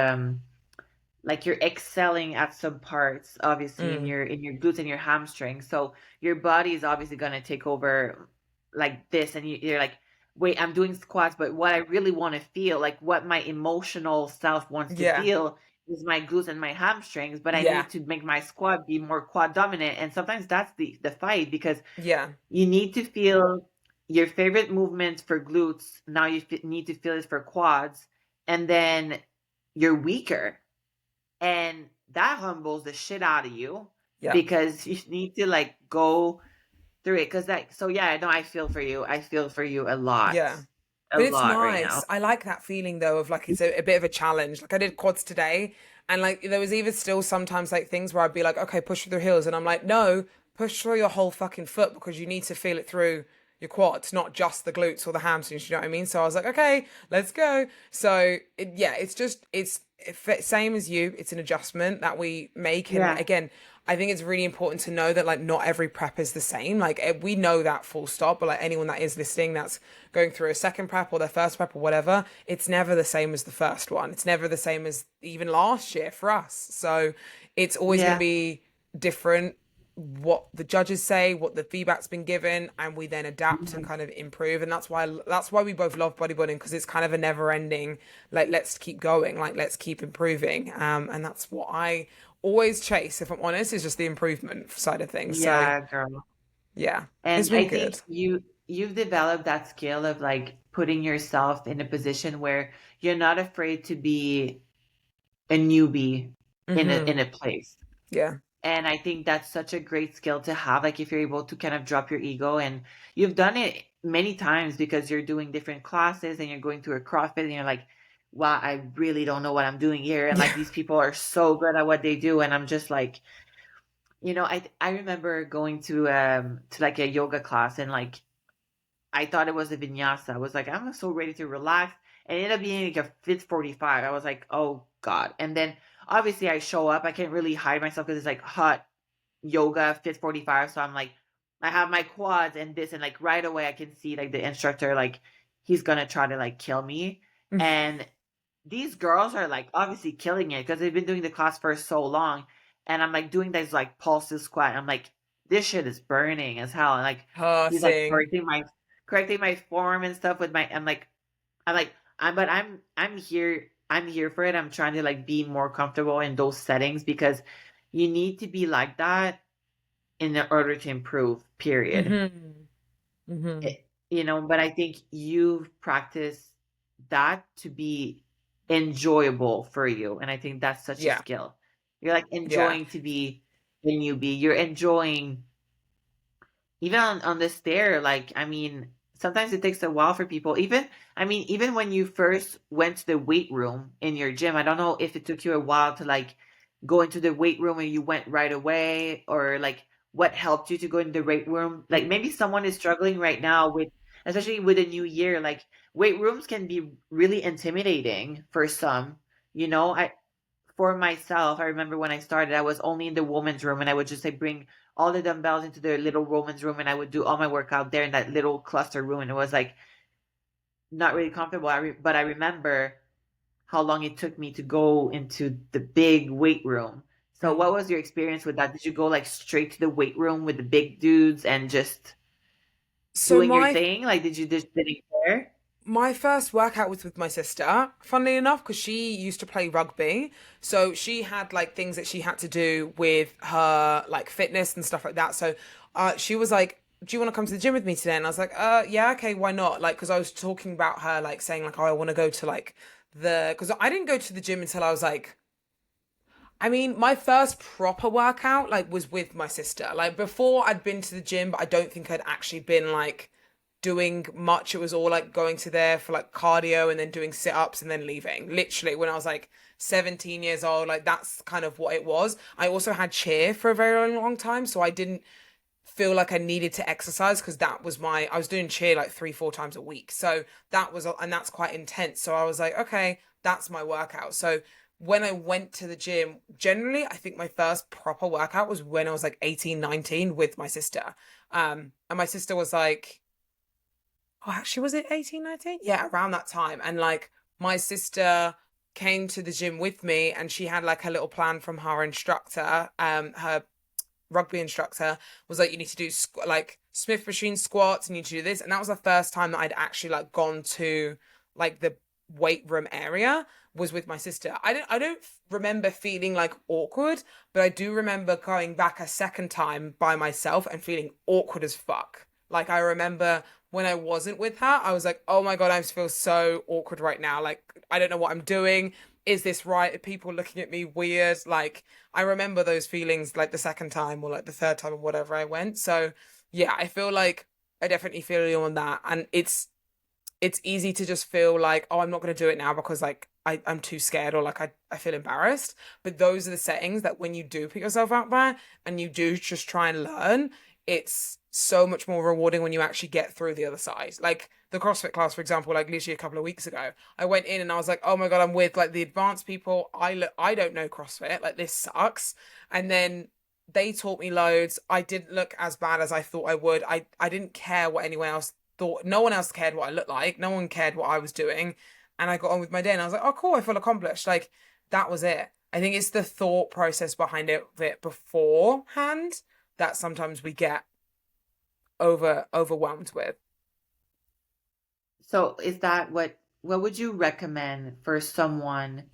S2: like you're excelling at some parts, obviously in
S1: Mm,
S2: your glutes and your hamstrings. So your body is obviously gonna take over like this, and you're like, wait, I'm doing squats, but what I really want to feel, like what my emotional self wants to
S1: yeah.
S2: feel, is my glutes and my hamstrings. But I
S1: Yeah.
S2: need to make my squat be more quad dominant, and sometimes that's the fight because
S1: Yeah.
S2: you need to feel your favorite movements for glutes. Now you need to feel it for quads, and then you're weaker, and that humbles the shit out of you
S1: Yeah.
S2: because you need to like go through it. Because that, so yeah, no, I feel for you. I feel for you
S1: Yeah.
S2: a
S1: But it's
S2: lot right now.
S1: nice. I like that feeling though of like it's a bit of a challenge. Like I did quads today and like there was even still sometimes like things where I'd be like, okay, push through the heels and I'm like, no, push through your whole fucking foot because you need to feel it through your quads, not just the glutes or the hamstrings, you know what I mean? So I was like, okay, let's go. So yeah, it's same as you. It's an adjustment that we make. And
S2: Yeah,
S1: again, I think it's really important to know that like not every prep is the same. Like we know that full stop, but like anyone that is listening that's going through a second prep or their first prep or whatever, it's never the same as the first one. It's never the same as even last year for us. So it's always going to
S2: yeah,
S1: be different. what the judges say, what the feedback's been given, and we then adapt and
S2: Mhm.
S1: kind of improve. And that's why we both love bodybuilding, because it's kind of a never ending, like, let's keep going, like, let's keep improving. And that's what I always chase, if I'm honest, is just the improvement side of things. So
S2: Yeah, girl.
S1: yeah, it's
S2: And
S1: been
S2: I think
S1: good.
S2: you've developed that skill of like putting yourself in a position where you're not afraid to be a newbie in
S1: Hmm.
S2: a place.
S1: Yeah.
S2: And I think that's such a great skill to have, like if you're able to kind of drop your ego. And you've done it many times because you're doing different classes and you're going through a CrossFit and you're like, wow, I really don't know what I'm doing here. And like
S1: Yeah.
S2: these people are so good at what they do. And I'm just like, I remember going to like a yoga class and like I thought it was a vinyasa. I was like, I'm so ready to relax. And it ended up being like a fit 45. I was like, oh God. And then obviously I show up. I can't really hide myself because it's like hot yoga fit 45. So I'm like, I have my quads and this, and like right away I can see like the instructor, like he's gonna try to like kill me. And these girls are like obviously killing it because they've been doing the class for so long. And I'm like doing this like pulses squat. I'm like, this shit is burning as hell. And like he's like
S1: Parsing.
S2: correcting my form and stuff with my I'm like I'm here for it. I'm trying to like be more comfortable in those settings because you need to be like that in order to improve, period.
S1: Hmm. Hmm.
S2: But I think you've practiced that to be enjoyable for you. And I think that's such a
S1: Yeah.
S2: skill. You're like
S1: Yeah.
S2: enjoying to be a newbie. You're enjoying even on the stair. Like, I mean, sometimes it takes a while for people. Even when you first went to the weight room in your gym, I don't know if it took you a while to like go into the weight room and you went right away, or like what helped you to go in the weight room. Like maybe someone is struggling right now with, especially with a new year, like weight rooms can be really intimidating for some. I For myself, I remember when I started, I was only in the women's room and I would just like bring all the dumbbells into the little women's room and I would do all my workout there in that little cluster room. And it was like not really comfortable. But I remember how long it took me to go into the big weight room. So what
S1: Mm.
S2: was your experience with that? Did you go like straight to the weight room with the big dudes and just
S1: So
S2: doing your
S1: my
S2: thing? Like, did you just sitting there?
S1: my first workout was with my sister, funnily enough, because she used to play rugby. So she had like things that she had to do with her like fitness and stuff like that. So she was like, "Do you want to come to the gym with me today?" And I was like, yeah, okay, why not?" Like, because I was talking about her, like saying like, "Oh, I want to go to like because I didn't go to the gym until I was like, I mean, my first proper workout like was with my sister. Like before I'd been to the gym, but I don't think I'd actually been like doing much. It was all like going to there for like cardio and then doing sit-ups and then leaving. Literally when I was like 17 years old, like that's kind of what it was. I also had cheer for a very long time, so I didn't feel like I needed to exercise because I was doing cheer like 3, 4 times a week. So and that's quite intense. So I was like, okay, that's my workout. So when I went to the gym, generally, I think my first proper workout was when I was like 18, 19 with my sister. And my sister was like, oh, actually, was it 18, 19? Yeah, around that time. And like my sister came to the gym with me and she had like a little plan from her instructor, her rugby instructor was like, you need to do like Smith machine squats and you need to do this. And that was the first time that I'd actually like gone to like the weight room area was with my sister. I don't remember feeling like awkward, but I do remember going back a second time by myself and feeling awkward as fuck. Like I remember when I wasn't with her, I was like, oh my God, I feel so awkward right now. Like I don't know what I'm doing. Is this right? Are people looking at me weird? Like I remember those feelings like the second time or like the third time or whatever I went. So yeah, I feel like I definitely feel you on that. And it's easy to just feel like, oh, I'm not going to do it now because like I'm too scared or like I feel embarrassed. But those are the settings that when you do put yourself out there and you do just try and learn, it's so much more rewarding when you actually get through the other side. Like the CrossFit class, for example, like literally a couple of weeks ago, I went in and I was like, oh my God, I'm with like the advanced people. I don't know CrossFit. Like this sucks. And then they taught me loads. I didn't look as bad as I thought I would. I didn't care what anyone else thought. No one else cared what I looked like. No one cared what I was doing. And I got on with my day and I was like, oh cool, I feel accomplished. Like that was it. I think it's the thought process behind it beforehand that sometimes we get overwhelmed with.
S2: So is that what would you recommend for someone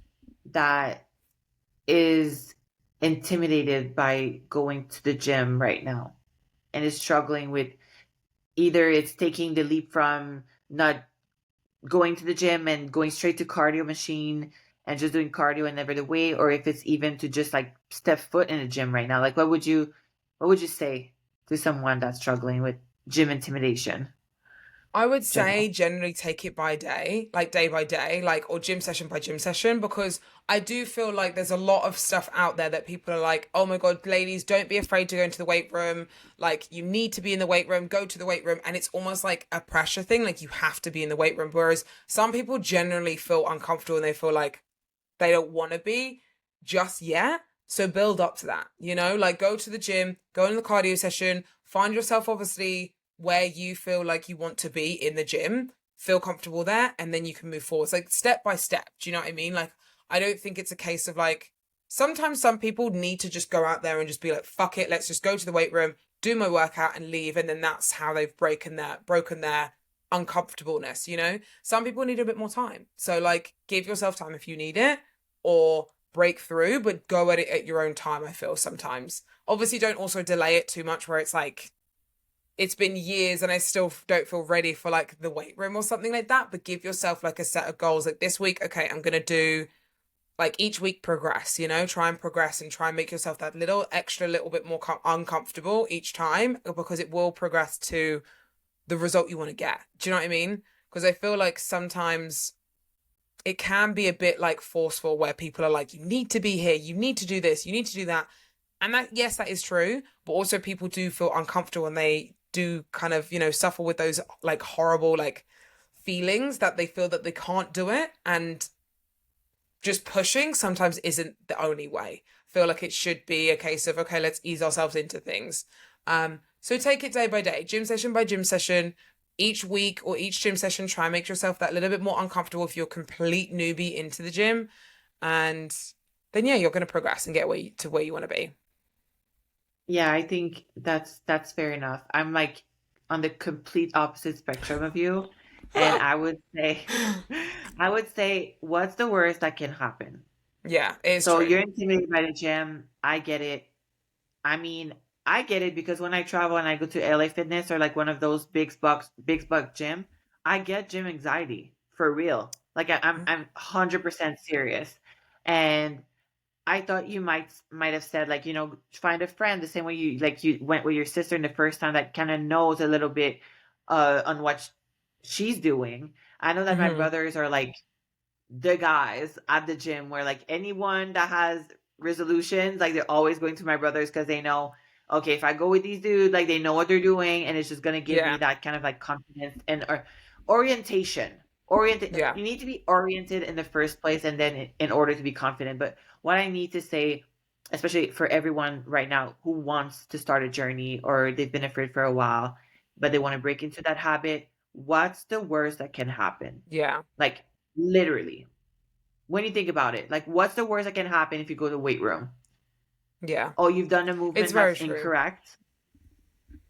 S2: that is intimidated by going to the gym right now and is struggling with either it's taking the leap from not going to the gym and going straight to cardio machine and just doing cardio and never the way, or if it's even to just like step foot in the gym right now? Like what would you say to someone that's struggling with gym intimidation
S1: I would
S2: in general?
S1: say generally take it by day, like day by day, like or gym session by gym session, because I do feel like there's a lot of stuff out there that people are like, oh my God, ladies, don't be afraid to go into the weight room. Like you need to be in the weight room, go to the weight room. And it's almost like a pressure thing, like you have to be in the weight room. Whereas some people generally feel uncomfortable and they feel like they don't want to be just yet. So build up to that, like go to the gym, go in the cardio session, find yourself obviously where you feel like you want to be in the gym, feel comfortable there, and then you can move forward. It's like step by step. Do you know what I mean? Like, I don't think it's a case of like, sometimes some people need to just go out there and just be like, fuck it, let's just go to the weight room, do my workout and leave. And then that's how they've broken their uncomfortableness. Some people need a bit more time. So like give yourself time if you need it or break through, but go at it at your own time, I feel sometimes. Obviously don't also delay it too much where it's like it's been years and I still don't feel ready for like the weight room or something like that. But give yourself like a set of goals. Like this week, okay, I'm gonna do like each week progress, try and progress and try and make yourself that little bit more uncomfortable each time because it will progress to the result you want to get. Do you know what I mean? Because I feel like sometimes it can be a bit like forceful where people are like, you need to be here, you need to do this, you need to do that. And that, yes, that is true. But also people do feel uncomfortable and they do kind of, suffer with those like horrible like feelings that they feel that they can't do it. And just pushing sometimes isn't the only way. I feel like it should be a case of, okay, let's ease ourselves into things. So take it day by day, gym session by gym session. Each week or each gym session, try and make yourself that little bit more uncomfortable if you're a complete newbie into the gym. And then, yeah, you're going to progress and get to where you want to be.
S2: Yeah, I think that's fair enough. I'm like on the complete opposite spectrum of you, and I would say, what's the worst that can happen?
S1: Yeah, it is
S2: So
S1: true.
S2: you're intimidated by the gym. I get it. I mean, I get it because when I travel and I go to LA Fitness or like one of those big buck gym, I get gym anxiety for real. Like I'm 100% serious, and I thought you might have said like, find a friend the same way you went with your sister in the first time that kind of knows a little bit on what she's doing. I know that my
S1: Mm-hmm.
S2: brothers are like the guys at the gym where like anyone that has resolutions, like they're always going to my brothers because they know, okay, if I go with these dudes, like they know what they're doing and it's just gonna give me
S1: Yeah,
S2: that kind of like confidence and or orientation. Oriented,
S1: yeah,
S2: you need to be oriented in the first place and then in order to be confident. But what I need to say, especially for everyone right now who wants to start a journey or they've been afraid for a while, but they want to break into that habit, what's the worst that can happen?
S1: yeah,
S2: Like literally, when you think about it, like what's the worst that can happen if you go to the weight room?
S1: yeah.
S2: Oh, you've done a
S1: It's
S2: movement
S1: very
S2: that's
S1: true.
S2: incorrect.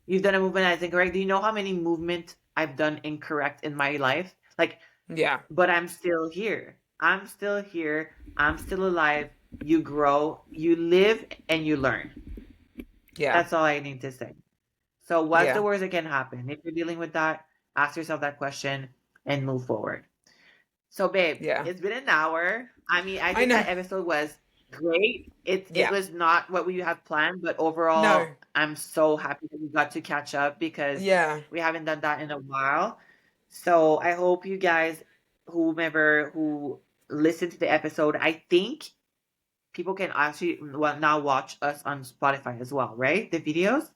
S2: You've done a movement that's incorrect. Do you know how many movement I've done incorrect in my life? Like,
S1: Yeah,
S2: but I'm still here. I'm still here. I'm still alive. You grow, you live, and you learn.
S1: yeah,
S2: That's all I need to say. So, what's the
S1: yeah,
S2: worst that can happen? If you're dealing with that, ask yourself that question and move forward. So, babe,
S1: yeah.
S2: it's been an hour. I mean, I
S1: I
S2: think
S1: know.
S2: that episode was great. It
S1: Yeah.
S2: was not what we had planned, but overall,
S1: No.
S2: I'm so happy that we got to catch up because
S1: Yeah.
S2: we haven't done that in a while. So I hope you guys, whomever who listened to the episode, I think people can actually now watch us on Spotify as well, right? The videos.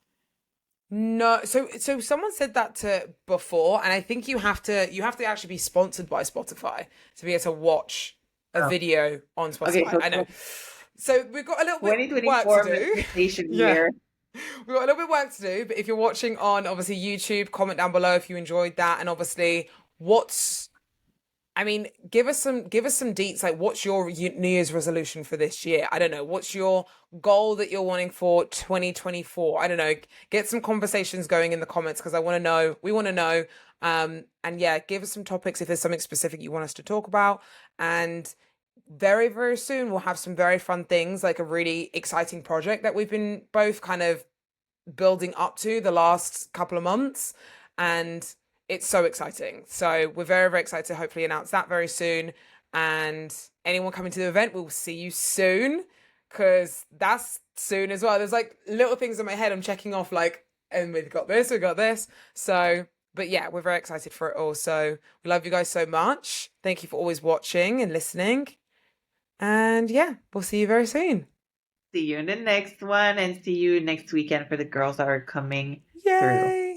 S1: No, so someone said that to before, and I think you have to actually be sponsored by Spotify to be able to watch a
S2: Oh,
S1: video on
S2: okay,
S1: Spotify.
S2: so
S1: I know. So we've got a little bit work to
S2: 2024
S1: do.
S2: manifestation
S1: Yeah.
S2: year.
S1: We've got a little bit work to do, but if you're watching on obviously YouTube, comment down below if you enjoyed that, and obviously what's I mean, give us some deets. Like, what's your New Year's resolution for this year? I don't know. What's your goal that you're wanting for 2024? I don't know. Get some conversations going in the comments because I want to know. We want to know. And yeah, give us some topics if there's something specific you want us to talk about. And very, very soon we'll have some very fun things, like a really exciting project that we've been both kind of building up to the last couple of months. And it's so exciting. So we're very, very excited to hopefully announce that very soon. And anyone coming to the event, we'll see you soon because that's soon as well. There's like little things in my head I'm checking off, like, and we've got this, we've got this. So, but yeah, we're very excited for it all. So we love you guys so much. Thank you for always watching and listening. And yeah, we'll see you very soon.
S2: See you in the next one and see you next weekend for the girls that are coming through.
S1: Yay!